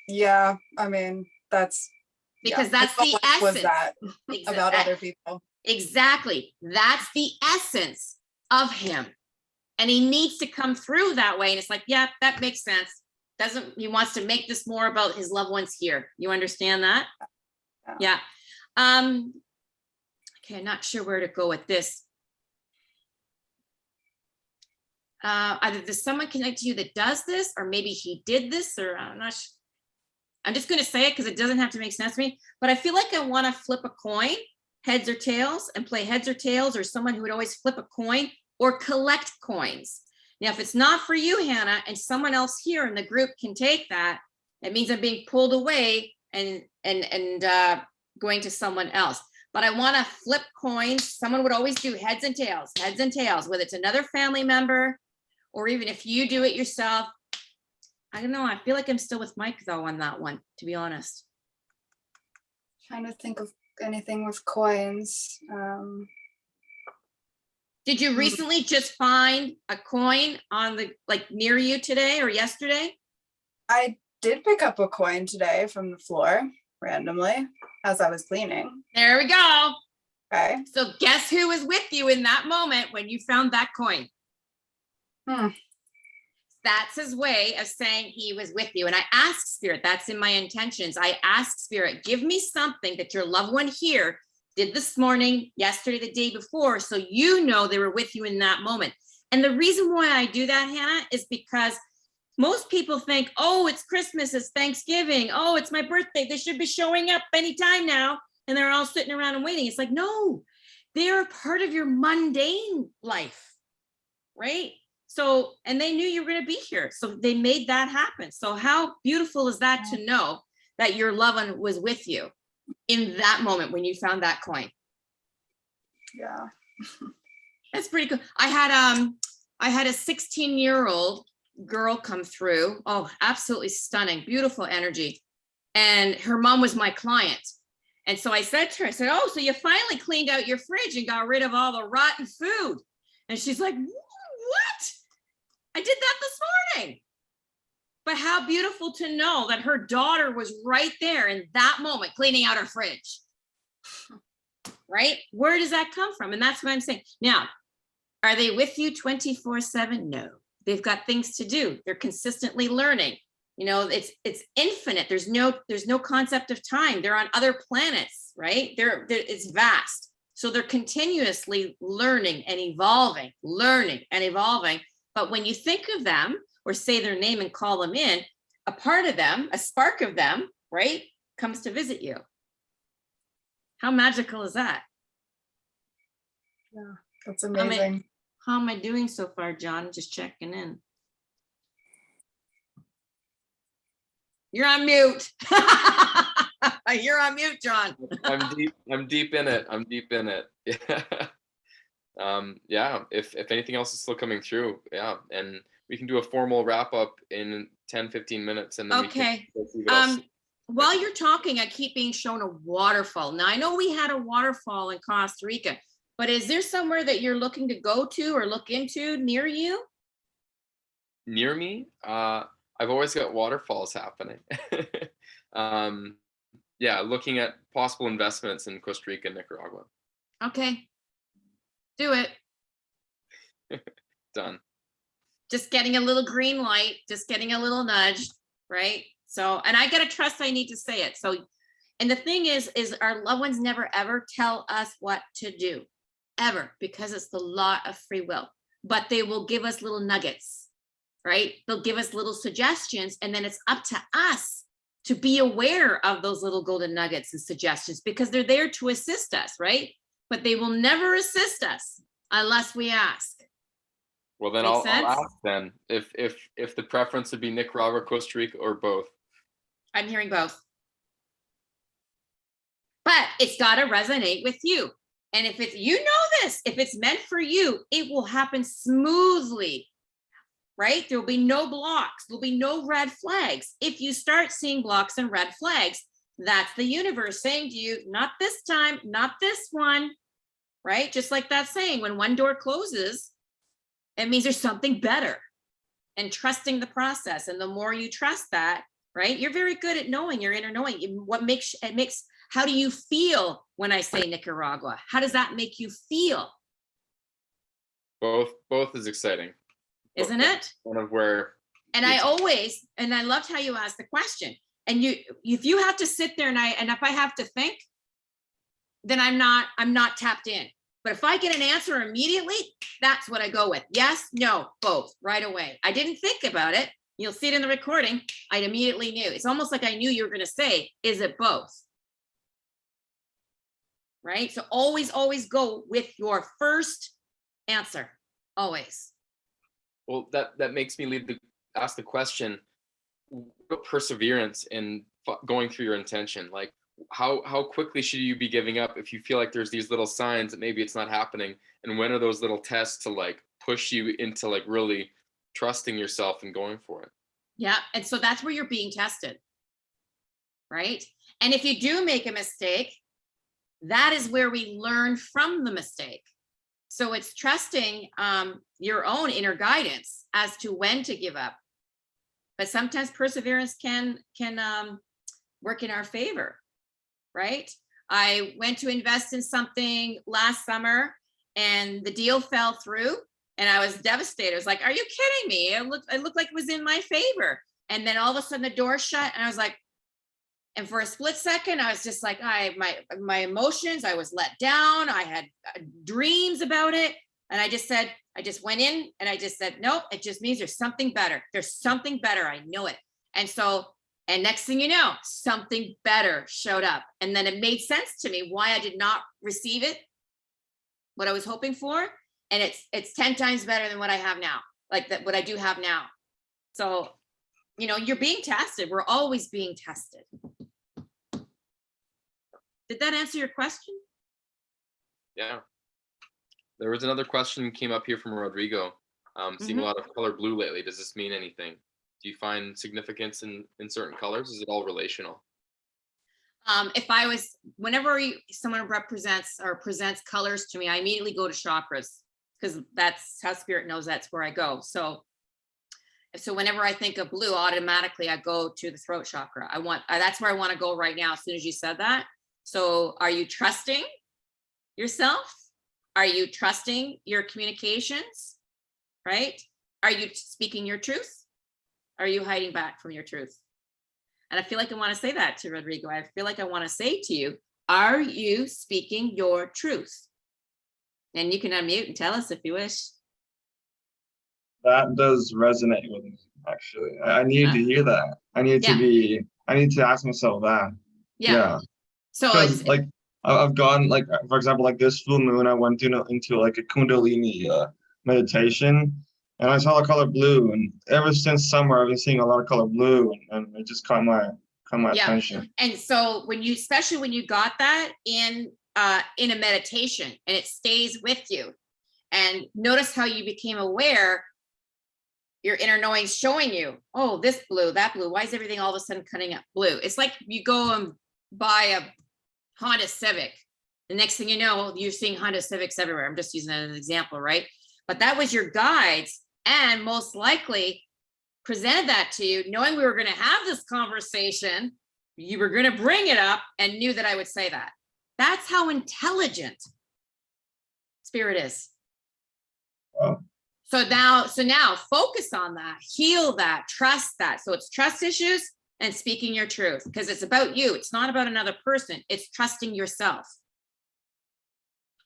Yeah, I mean, that's because that's the essence. Was that about other people? Exactly. That's the essence of him. And he needs to come through that way. And it's like, yeah, that makes sense. He wants to make this more about his loved ones here. You understand that? Yeah. Okay, I'm not sure where to go with this. Either there's someone connected to you that does this, or maybe he did this, or I'm not sure. I'm just going to say it because it doesn't have to make sense to me, but I feel like I want to flip a coin, heads or tails, and play heads or tails, or someone who would always flip a coin or collect coins. Now, if it's not for you, Hannah, and someone else here in the group can take that, it means I'm being pulled away and going to someone else. But I want to flip coins. Someone would always do heads and tails, whether it's another family member, or even if you do it yourself. I don't know. I feel like I'm still with Mike though on that one, to be honest. Trying to think of anything with coins. Did you recently just find a coin on the, like, near you today or yesterday? I did pick up a coin today from the floor randomly as I was cleaning. There we go. Okay. So guess who was with you in that moment when you found that coin? That's his way of saying he was with you. And I ask Spirit, that's in my intentions. I ask Spirit, give me something that your loved one here did this morning, yesterday, the day before, so you know they were with you in that moment. And the reason why I do that, Hannah, is because most people think, oh, it's Christmas, it's Thanksgiving, oh, it's my birthday, they should be showing up anytime now. And they're all sitting around and waiting. It's like, no, they're part of your mundane life, right? So, and they knew you were going to be here. So they made that happen. So how beautiful is that to know that your loved one was with you in that moment when you found that coin? Yeah. That's pretty cool. I had a 16-year-old girl come through. Oh, absolutely stunning, beautiful energy. And her mom was my client. And so I said to her, I said, oh, so you finally cleaned out your fridge and got rid of all the rotten food. And she's like, what? I did that this morning. But how beautiful to know that her daughter was right there in that moment, cleaning out her fridge. Right? Where does that come from? And that's what I'm saying. Now, are they with you 24/7? No. They've got things to do. They're consistently learning. You know, it's infinite. There's no concept of time. They're on other planets, right? It's vast. So they're continuously learning and evolving, But when you think of them or say their name and call them in, a part of them, a spark of them, right, comes to visit you. How magical is that? Yeah, that's amazing. How am I doing so far, John? Just checking in. You're on mute. You're on mute, John. I'm deep in it. Yeah. If anything else is still coming through, yeah. And we can do a formal wrap up in 10-15 minutes, and then okay. We can see what else. While you're talking, I keep being shown a waterfall. Now I know we had a waterfall in Costa Rica, but is there somewhere that you're looking to go to or look into near you? Near me? I've always got waterfalls happening. Yeah, looking at possible investments in Costa Rica and Nicaragua. Okay. Do it. Done. Just getting a little green light, just getting a little nudge, right? So, and I got to trust I need to say it. So, and the thing is our loved ones never ever tell us what to do, ever, because it's the law of free will. But they will give us little nuggets, right? They'll give us little suggestions, and then it's up to us to be aware of those little golden nuggets and suggestions, because they're there to assist us, right? But they will never assist us unless we ask. Well, then I'll ask then if the preference would be Nicaragua, Costa Rica, or both. I'm hearing both. But it's got to resonate with you. And if it's, you know this, if it's meant for you, it will happen smoothly, right? There will be no blocks. There'll be no red flags. If you start seeing blocks and red flags, that's the universe saying to you, not this time, not this one, right? Just like that saying, when one door closes, it means there's something better, and trusting the process. And the more you trust that, right? You're very good at knowing your inner knowing. How do you feel when I say Nicaragua? How does that make you feel? Both is exciting. isn't it? One of where. And I loved how you asked the question. And if you have to sit there and if I have to think, then I'm not tapped in. But if I get an answer immediately, that's what I go with. Yes, no, both, right away. I didn't think about it. You'll see it in the recording. I immediately knew. It's almost like I knew you were going to say, is it both? Right? So always go with your first answer. Always. Well, that makes me ask the question, what perseverance in going through your intention? Like, how quickly should you be giving up if you feel like there's these little signs that maybe it's not happening? And when are those little tests to like push you into like really trusting yourself and going for it? Yeah. And so that's where you're being tested. Right. And if you do make a mistake, that is where we learn from the mistake. So it's trusting your own inner guidance as to when to give up. But sometimes perseverance can work in our favor. Right? I went to invest in something last summer and the deal fell through and I was devastated. I was like, are you kidding me? It looked like it was in my favor. And then all of a sudden the door shut and I was like, and for a split second, I was just like, my emotions, I was let down. I had dreams about it. And I just went in and I just said, nope, it just means there's something better. There's something better. I know it. And next thing you know, something better showed up. And then it made sense to me why I did not receive it, what I was hoping for. And it's 10 times better than what I have now, what I do have now. So, you're being tested. We're always being tested. Did that answer your question? Yeah. There was another question came up here from Rodrigo. Seeing a lot of color blue lately. Does this mean anything? Do you find significance in certain colors? Is it all relational? Whenever someone represents or presents colors to me, I immediately go to chakras because that's how spirit knows that's where I go. So whenever I think of blue, automatically I go to the throat chakra. That's where I want to go right now. As soon as you said that. So are you trusting yourself? Are you trusting your communications? Right? Are you speaking your truth? Are you hiding back from your truth? And I feel like I want to say that to Rodrigo. I feel like I want to say to you, are you speaking your truth? And you can unmute and tell us if you wish. That does resonate with me, actually. I need to hear that. I need to ask myself that. Yeah. So because like I've gone like, for example, like this full moon, I went into like a Kundalini meditation. And I saw the color blue, and ever since summer, I've been seeing a lot of color blue, and it just caught my attention. And so especially when you got that in a meditation, and it stays with you, and notice how you became aware, your inner knowing showing you, oh, this blue, that blue. Why is everything all of a sudden cutting up blue? It's like you go and buy a Honda Civic. The next thing you know, you're seeing Honda Civics everywhere. I'm just using that as an example, right? But that was your guides. And most likely presented that to you, knowing we were going to have this conversation, you were going to bring it up and knew that I would say that. That's how intelligent spirit is. Wow. So now focus on that, heal that, trust that. So it's trust issues and speaking your truth, because it's about you. It's not about another person. It's trusting yourself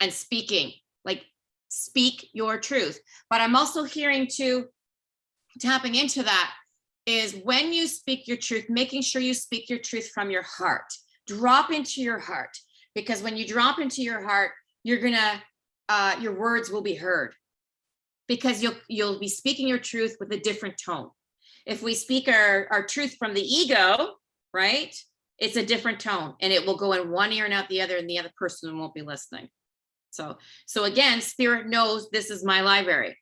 and speaking, like, speak your truth. But I'm also hearing too, tapping into that, is when you speak your truth, making sure you speak your truth from your heart. Drop into your heart, because when you drop into your heart, you're gonna your words will be heard, because you'll be speaking your truth with a different tone. If we speak our truth from the ego, right, it's a different tone, and it will go in one ear and out the other, and the other person won't be listening. So again, spirit knows this is my library.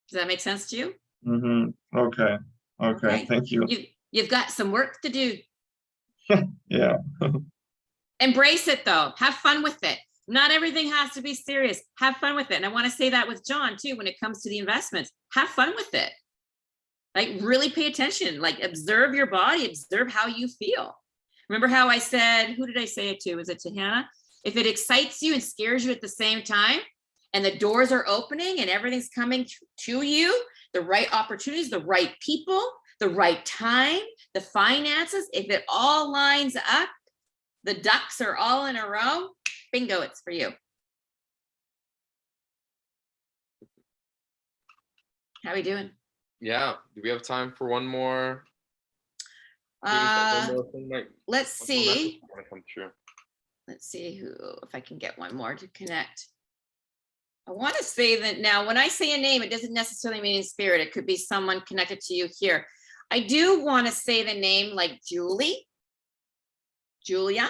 Does that make sense to you? Mm-hmm. Okay. Thank you. You've got some work to do. Yeah. Embrace it though. Have fun with it. Not everything has to be serious. Have fun with it. And I want to say that with John too, when it comes to the investments, have fun with it. Like, really pay attention, like, observe your body, observe how you feel. Remember how I said, who did I say it to? Was it to Hannah? If it excites you and scares you at the same time, and the doors are opening and everything's coming to you, the right opportunities, the right people, the right time, the finances, if it all lines up, the ducks are all in a row, bingo, it's for you. How are we doing? Yeah. Do we have time for one more? Let's One more message see. wanna come through. Let's see who, if I can get one more to connect. I want to say that now, when I say a name, it doesn't necessarily mean in spirit. It could be someone connected to you here. I do want to say the name like Julie, Julia.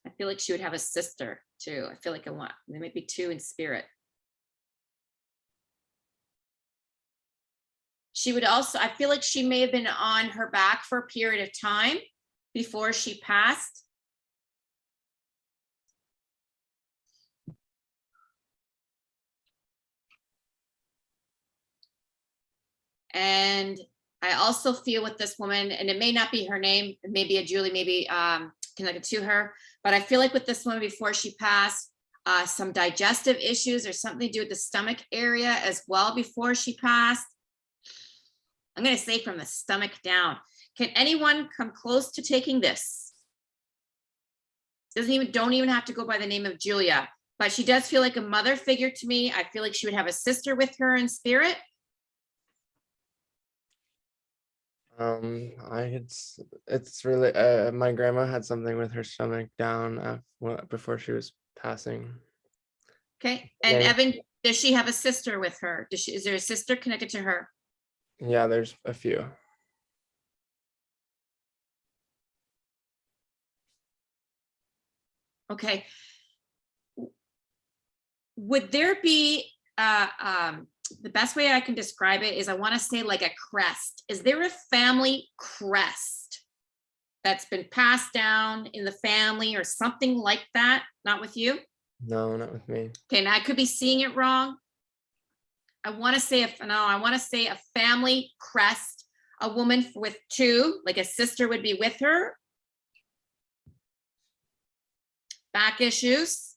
I feel like she would have a sister too. I feel like there might be two in spirit. She would also, I feel like she may have been on her back for a period of time before she passed. And I also feel with this woman, and it may not be her name, it may be a Julie, maybe connected to her, but I feel like with this woman before she passed, some digestive issues or something to do with the stomach area as well before she passed. I'm going to say from the stomach down. Can anyone come close to taking this? Don't even have to go by the name of Julia, but she does feel like a mother figure to me. I feel like she would have a sister with her in spirit. It's really my grandma had something with her stomach down before she was passing. Okay, and Yeah. Evan, does she have a sister with her? Is there a sister connected to her? Yeah, there's a few. Okay. Would there be the best way I can describe it is I want to say like a crest. Is there a family crest that's been passed down in the family or something like that? Not with you? No, not with me. Okay, now I could be seeing it wrong. I want to say a family crest, a woman with two, like a sister would be with her. Back issues.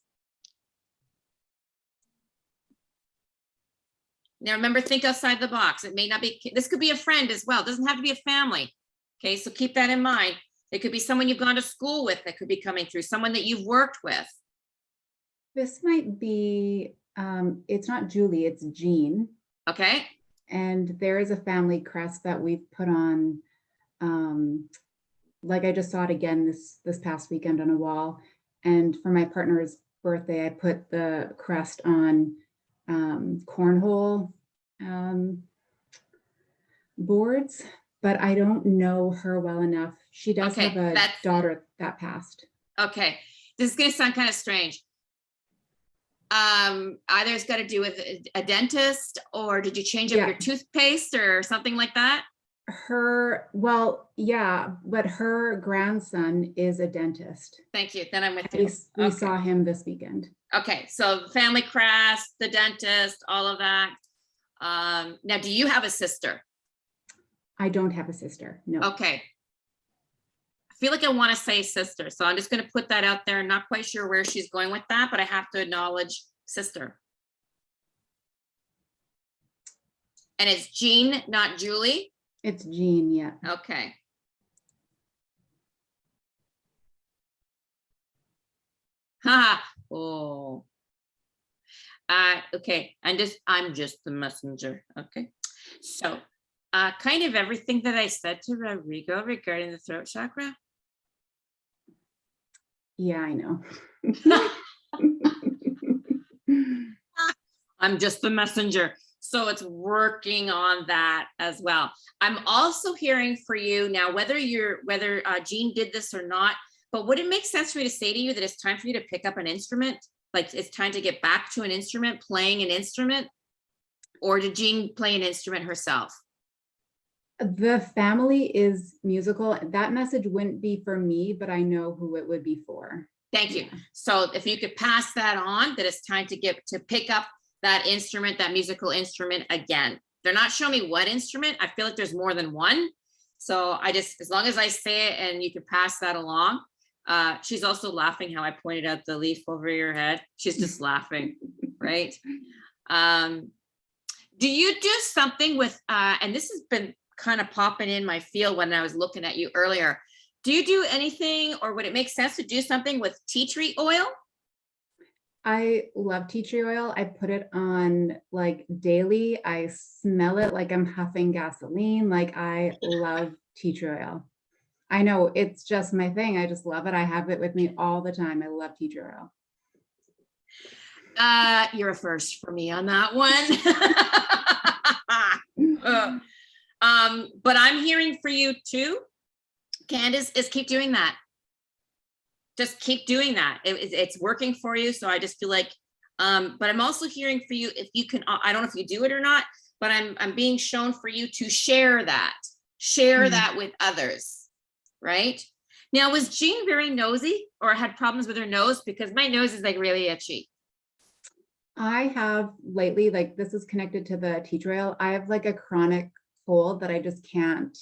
Now remember, think outside the box. It may not be, this could be a friend as well. It doesn't have to be a family. Okay, so keep that in mind. It could be someone you've gone to school with that could be coming through, someone that you've worked with. This might be, it's not Julie, it's Jean. Okay. And there is a family crest that we've put on, like I just saw it again this past weekend on a wall. And for my partner's birthday, I put the crest on cornhole boards, but I don't know her well enough. She does have a daughter that passed. Okay, this is going to sound kind of strange. Either it's got to do with a dentist, or did you change up your toothpaste or something like that? Well, yeah, but her grandson is a dentist. Thank you. Then I'm with you. We saw him this weekend. Okay, so family crest, the dentist, all of that. Now, do you have a sister? I don't have a sister, no. Okay. I feel like I want to say sister, so I'm just going to put that out there. I'm not quite sure where she's going with that, but I have to acknowledge sister. And it's Jean, not Julie? It's Jean, yeah. Okay. Ha. Oh. Okay. I'm just the messenger. Okay. So, kind of everything that I said to Rodrigo regarding the throat chakra. Yeah, I know. I'm just the messenger. So it's working on that as well. I'm also hearing for you now, whether Jean did this or not, but would it make sense for me to say to you that it's time for you to pick up an instrument? Like it's time to get back to an instrument, playing an instrument? Or did Jean play an instrument herself? The family is musical. That message wouldn't be for me, but I know who it would be for. Thank you. So if you could pass that on, that it's time to pick up that instrument, that musical instrument again. They're not showing me what instrument. I feel like there's more than one. So I just, as long as I say it and you can pass that along. She's also laughing how I pointed out the leaf over your head. She's just laughing, right? Do you do something with, and this has been kind of popping in my field when I was looking at you earlier. Do you do anything, or would it make sense to do something with tea tree oil? I love tea tree oil. I put it on like daily. I smell it like I'm huffing gasoline. Like I love tea tree oil. I know it's just my thing. I just love it. I have it with me all the time. I love tea tree oil. You're a first for me on that one. But I'm hearing for you too, Candace, is keep doing that. Just keep doing that. It's working for you. So I just feel like, but I'm also hearing for you, if you can, I don't know if you do it or not, but I'm being shown for you to share that with others. Right now, was Jean very nosy or had problems with her nose? Because my nose is like really itchy. I have lately, like this is connected to the tea tree oil. I have like a chronic cold that I just can't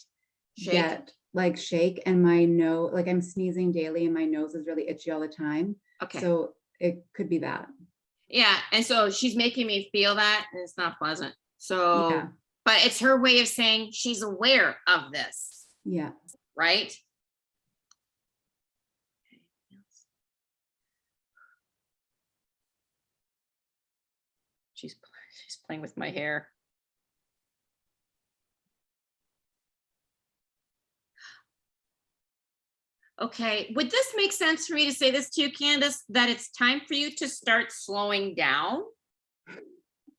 shake, and my nose, like I'm sneezing daily and my nose is really itchy all the time. Okay. So it could be that. Yeah. And so she's making me feel that, and it's not pleasant. So, yeah. But it's her way of saying she's aware of this. Yeah. Right. She's playing with my hair. Okay, would this make sense for me to say this to you, Candace, that it's time for you to start slowing down?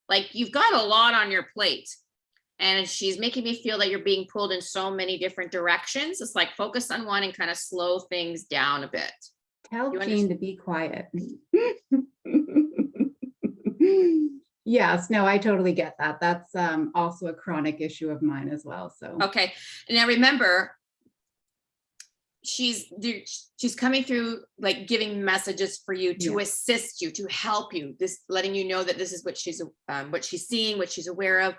Like you've got a lot on your plate, and she's making me feel that you're being pulled in so many different directions. It's like focus on one and kind of slow things down a bit. Tell Jean to be quiet. Yes, no, I totally get that. That's also a chronic issue of mine as well. So okay, now remember, she's coming through like giving messages for you to assist you, to help you, this letting you know that this is what she's seeing, what she's aware of.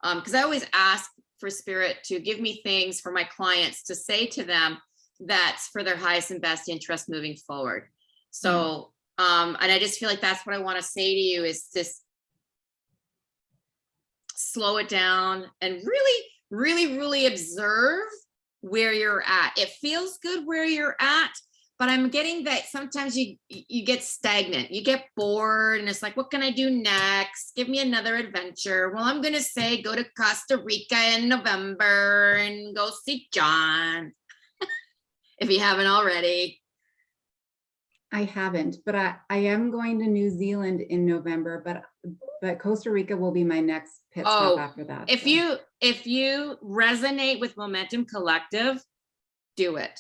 Because I always ask for spirit to give me things for my clients to say to them that's for their highest and best interest moving forward. So and I just feel like that's what I want to say to you is this: slow it down and really observe where you're at. It feels good where you're at, but I'm getting that sometimes you get stagnant, you get bored, and it's like, what can I do next? Give me another adventure. Well, I'm gonna say go to Costa Rica in November and go see John if you haven't already. I haven't, but I am going to New Zealand in November, but Costa Rica will be my next pit stop after that. If you resonate with Momentom Collective, do it.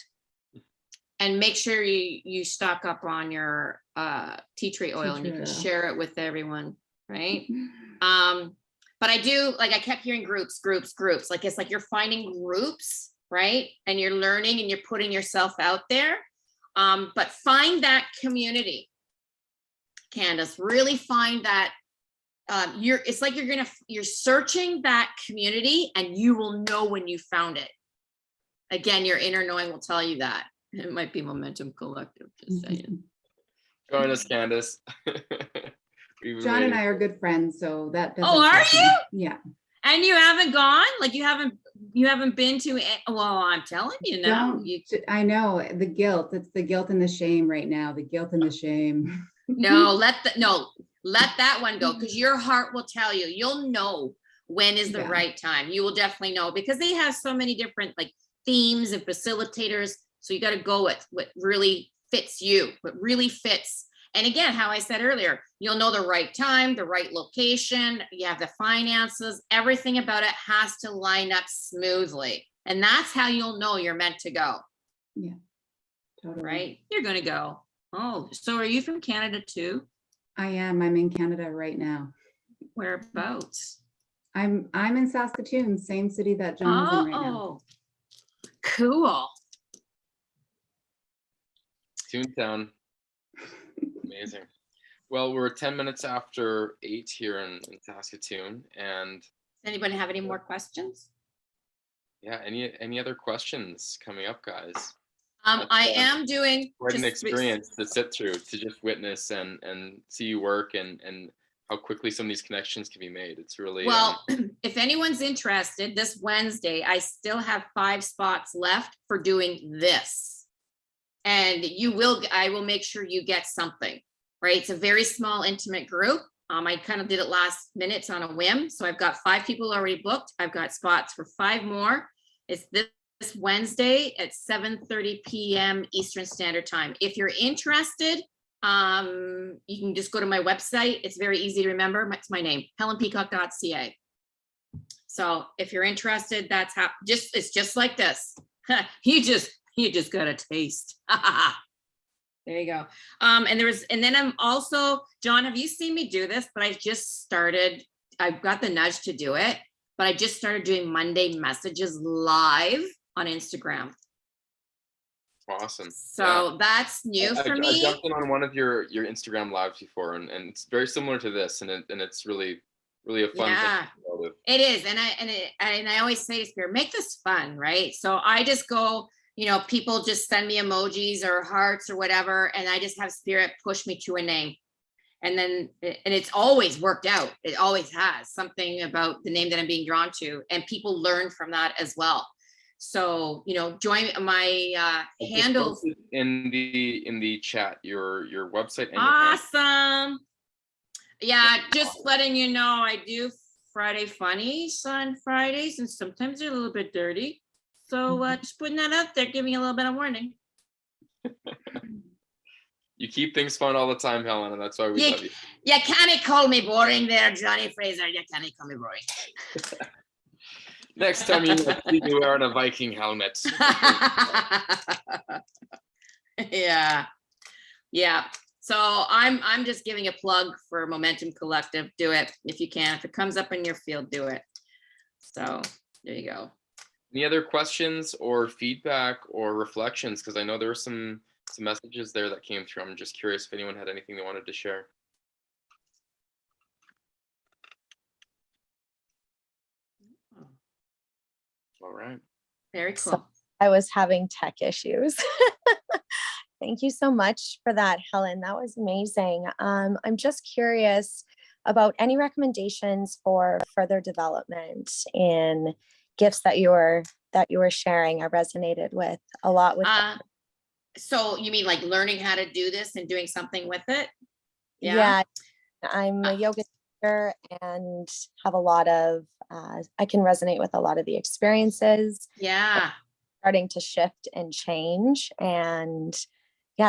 And make sure you stock up on your tea tree oil and you can share it with everyone, right? But I do, like I kept hearing groups. Like it's like you're finding groups, right? And you're learning and you're putting yourself out there. But find that community, Candace, really find that. It's like you're searching that community and you will know when you found it. Again, your inner knowing will tell you that. It might be Momentom Collective, just saying. Join us, Candace. John and I are good friends, so that doesn't. Oh, are you? Yeah. And you haven't gone? Like you haven't been to it? Well, I'm telling you now. I know the guilt. It's the guilt and the shame right now. The guilt and the shame. No, let that one go, because your heart will tell you. You'll know when is the right time. You will definitely know, because they have so many different like themes and facilitators. So you got to go with what really fits you, what really fits. And again, how I said earlier, you'll know the right time, the right location, you have the finances, everything about it has to line up smoothly. And that's how you'll know you're meant to go. Yeah, totally. Right? You're going to go. Oh, so are you from Canada too? I am. I'm in Canada right now. Whereabouts? I'm in Saskatoon, same city that John is in right now. Cool. Toontown. Amazing. Well, we're 10 minutes after 8 here in Saskatoon, and Anybody have any more questions? Yeah, any other questions coming up, guys? I am doing Quite an just experience to sit through, to just witness and see you work and how quickly some of these connections can be made. It's really well, if anyone's interested, this Wednesday, I still have 5 spots left for doing this. And I will make sure you get something, right? It's a very small, intimate group. I kind of did it last minute on a whim. So I've got 5 people already booked. I've got spots for 5 more. It's this Wednesday at 7:30 p.m. Eastern Standard Time. If you're interested, you can just go to my website. It's very easy to remember. It's my name, helenpeacock.ca. So if you're interested, it's just like this. You just got a taste. There you go. And then I'm also, John, have you seen me do this? But I've got the nudge to do it, but I just started doing Monday messages live on Instagram. awesome. So that's new for me. I jumped in on one of your Instagram lives before, and it's very similar to this, and it's really a fun thing. It is, and I always say to Spirit, make this fun, right? So I just go, people just send me emojis or hearts or whatever, and I just have Spirit push me to a name. And then, and it's always worked out. It always has something about the name that I'm being drawn to, and people learn from that as well. So, join my handles in the chat, your website. And awesome. Yeah, just letting you know, I do Friday funnies on Fridays, and sometimes they're a little bit dirty. So just putting that out there, giving you a little bit of warning. You keep things fun all the time, Helen, and that's why we love you. You can't call me boring there, Johnny Fraser. You can't call me boring. Next time you see me wearing a Viking helmet. Yeah. So I'm just giving a plug for Momentum Collective. Do it if you can. If it comes up in your field, do it. So there you go. Any other questions or feedback or reflections? Because I know there were some messages there that came through. I'm just curious if anyone had anything they wanted to share. All right. Very cool. So I was having tech issues. Thank you so much for that, Helen. That was amazing. I'm just curious about any recommendations for further development in gifts that you were sharing. I resonated with a lot with that. So you mean like learning how to do this and doing something with it? Yeah, I'm a yoga teacher and have a lot of, I can resonate with a lot of the experiences. Yeah. Starting to shift and change, and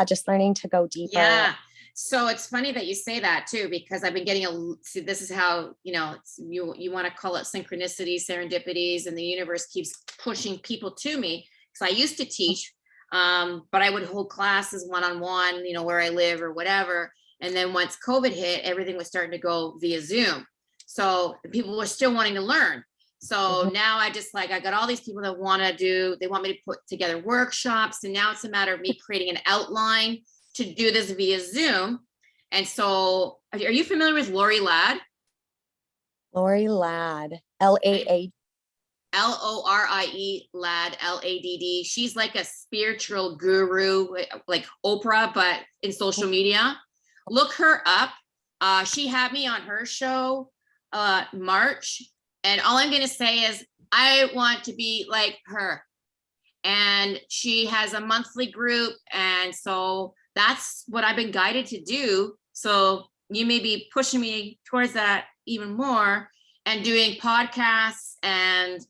just learning to go deeper. Yeah. So it's funny that you say that too, because I've been getting this is how, you want to call it synchronicities, serendipities, and the universe keeps pushing people to me. So I used to teach, but I would hold classes one-on-one, where I live or whatever. And then once COVID hit, everything was starting to go via Zoom. So people were still wanting to learn. So now I got all these people that they want me to put together workshops. And now it's a matter of me creating an outline to do this via Zoom. And so are you familiar with Lori Ladd? Lori Ladd, L-A-A. L-O-R-I-E, Ladd, L-A-D-D. She's like a spiritual guru, like Oprah, but in social media. Look her up. She had me on her show March. And all I'm going to say is I want to be like her. And she has a monthly group. And so that's what I've been guided to do. So you may be pushing me towards that even more, and doing podcasts and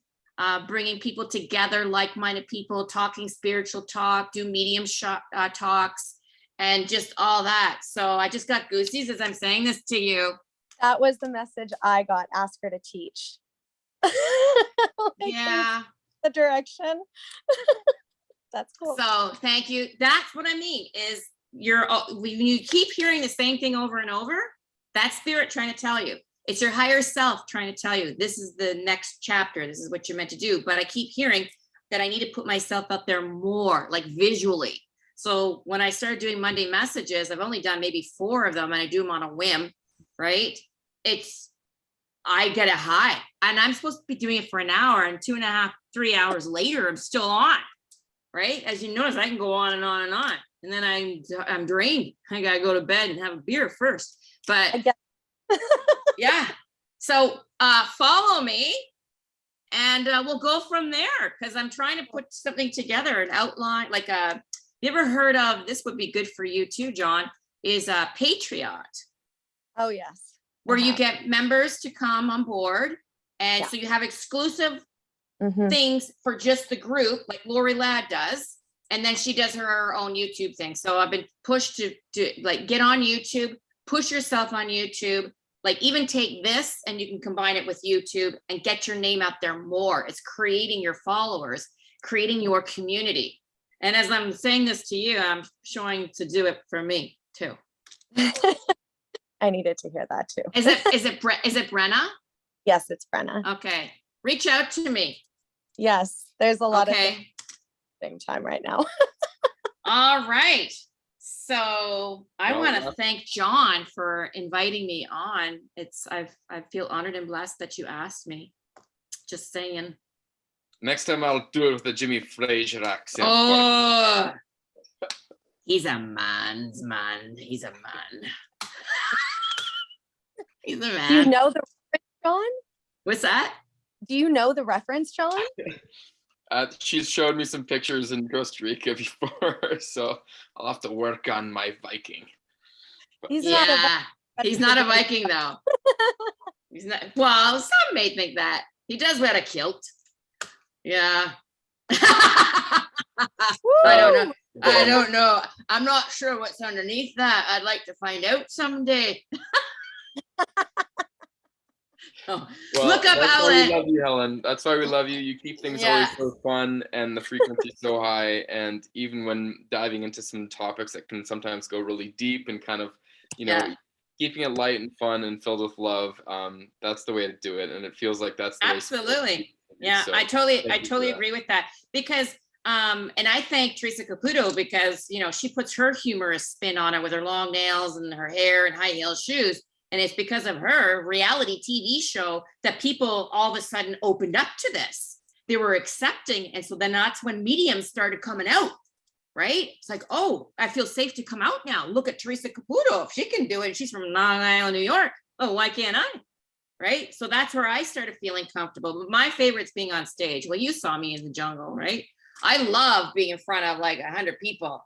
bringing people together, like-minded people, talking spiritual talk, do medium talks, and just all that. So I just got goosies as I'm saying this to you. That was the message I got. Ask her to teach. Yeah. The direction. That's cool. So thank you. That's what I mean is when you keep hearing the same thing over and over, that's spirit trying to tell you. It's your higher self trying to tell you, this is the next chapter. This is what you're meant to do. But I keep hearing that I need to put myself up there more, like visually. So when I started doing Monday messages, I've only done maybe 4 of them, and I do them on a whim, right? I get a high, and I'm supposed to be doing it for an hour, and 2.5, 3 hours later, I'm still on, right? As you notice, I can go on and on and on, and then I'm drained. I gotta go to bed and have a beer first, but I get- yeah. So follow me, and we'll go from there, because I'm trying to put something together, an outline, like you ever heard of, this would be good for you too, John, is a Patreon, Oh, yes. where you Uh-huh. get members to come on board. And Yeah. so you have exclusive Mhm. things for just the group, like Lori Ladd does. And then she does her own YouTube thing. So I've been pushed to like get on YouTube, push yourself on YouTube, like even take this and you can combine it with YouTube and get your name out there more. It's creating your followers, creating your community. And as I'm saying this to you, I'm showing to do it for me too. I needed to hear that too. Is it Brenna? Yes, it's Brenna. Okay. Reach out to me. Yes, there's a lot of things Okay. at the same time right now. All right. So I Well, want to thank John for inviting me on. I feel honored and blessed that you asked me. Just saying. Next time I'll do it with the Jimmy Fraser accent. Oh, he's a man's man. He's a man. He's a Do you man. know the reference, John? What's that? Do you know the reference, John? She's showed me some pictures in Costa Rica before, so I'll have to work on my Viking. He's not a Yeah, but he's not a Viking though. He's not. Well, some may think that he does wear a kilt. Yeah. I don't know. I don't know. I'm not sure what's underneath that. I'd like to find out someday. Oh, Well, look up, that's why we Ellen. love you, Helen. That's why we love you. You keep things Yeah. always so fun and the frequency so high. And even when diving into some topics that can sometimes go really deep and kind of, Yeah. keeping it light and fun and filled with love, that's the way to do it. And it feels like that's the way. Absolutely. Yeah, So, I thank you for totally that. agree with that, because and I thank Teresa Caputo because she puts her humorous spin on it with her long nails and her hair and high heel shoes. And it's because of her reality TV show that people all of a sudden opened up to this. They were accepting. And so then that's when mediums started coming out, right? It's like, oh, I feel safe to come out now. Look at Teresa Caputo. If she can do it, she's from Long Island, New York. Oh, why can't I? Right? So that's where I started feeling comfortable. But my favorite's being on stage. Well, you saw me in the jungle, right? I love being in front of like 100 people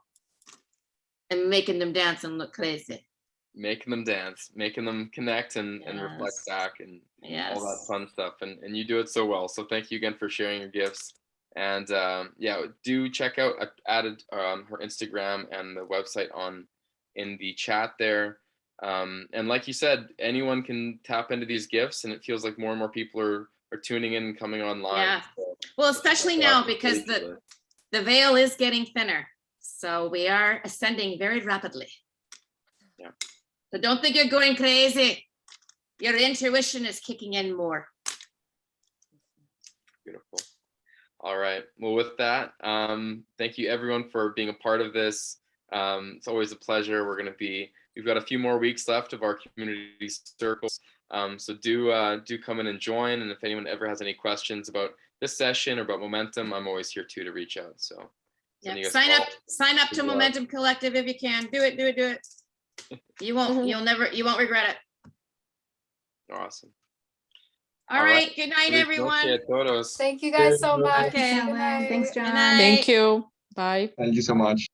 and making them dance and look crazy. Making them dance, making them connect and reflect Yes. back and Yes. all that fun stuff. And you do it so well. So thank you again for sharing your gifts. And do check out, I added her Instagram and the website in the chat there. And like you said, anyone can tap into these gifts, and it feels like more and more people are tuning in and coming online. Yeah. So, Well, especially now because the veil is getting thinner. So we are ascending very rapidly. Yeah. So don't think you're going crazy. Your intuition is kicking in more. Beautiful. All right. Well, with that, thank you everyone for being a part of this. It's always a pleasure. We've got a few more weeks left of our community circles. So do come in and join. And if anyone ever has any questions about this session or about Momentum, I'm always here too to reach out. So Yeah. sending us Sign all- up to Good luck. Momentum Collective if you can. Do it. You won't regret it. Awesome. All All right. right. Good night, Feliz everyone. noche a todos. Thank you guys so much. Okay. Good night. Thanks, John. Good night. Thank you. Bye. Thank you so much.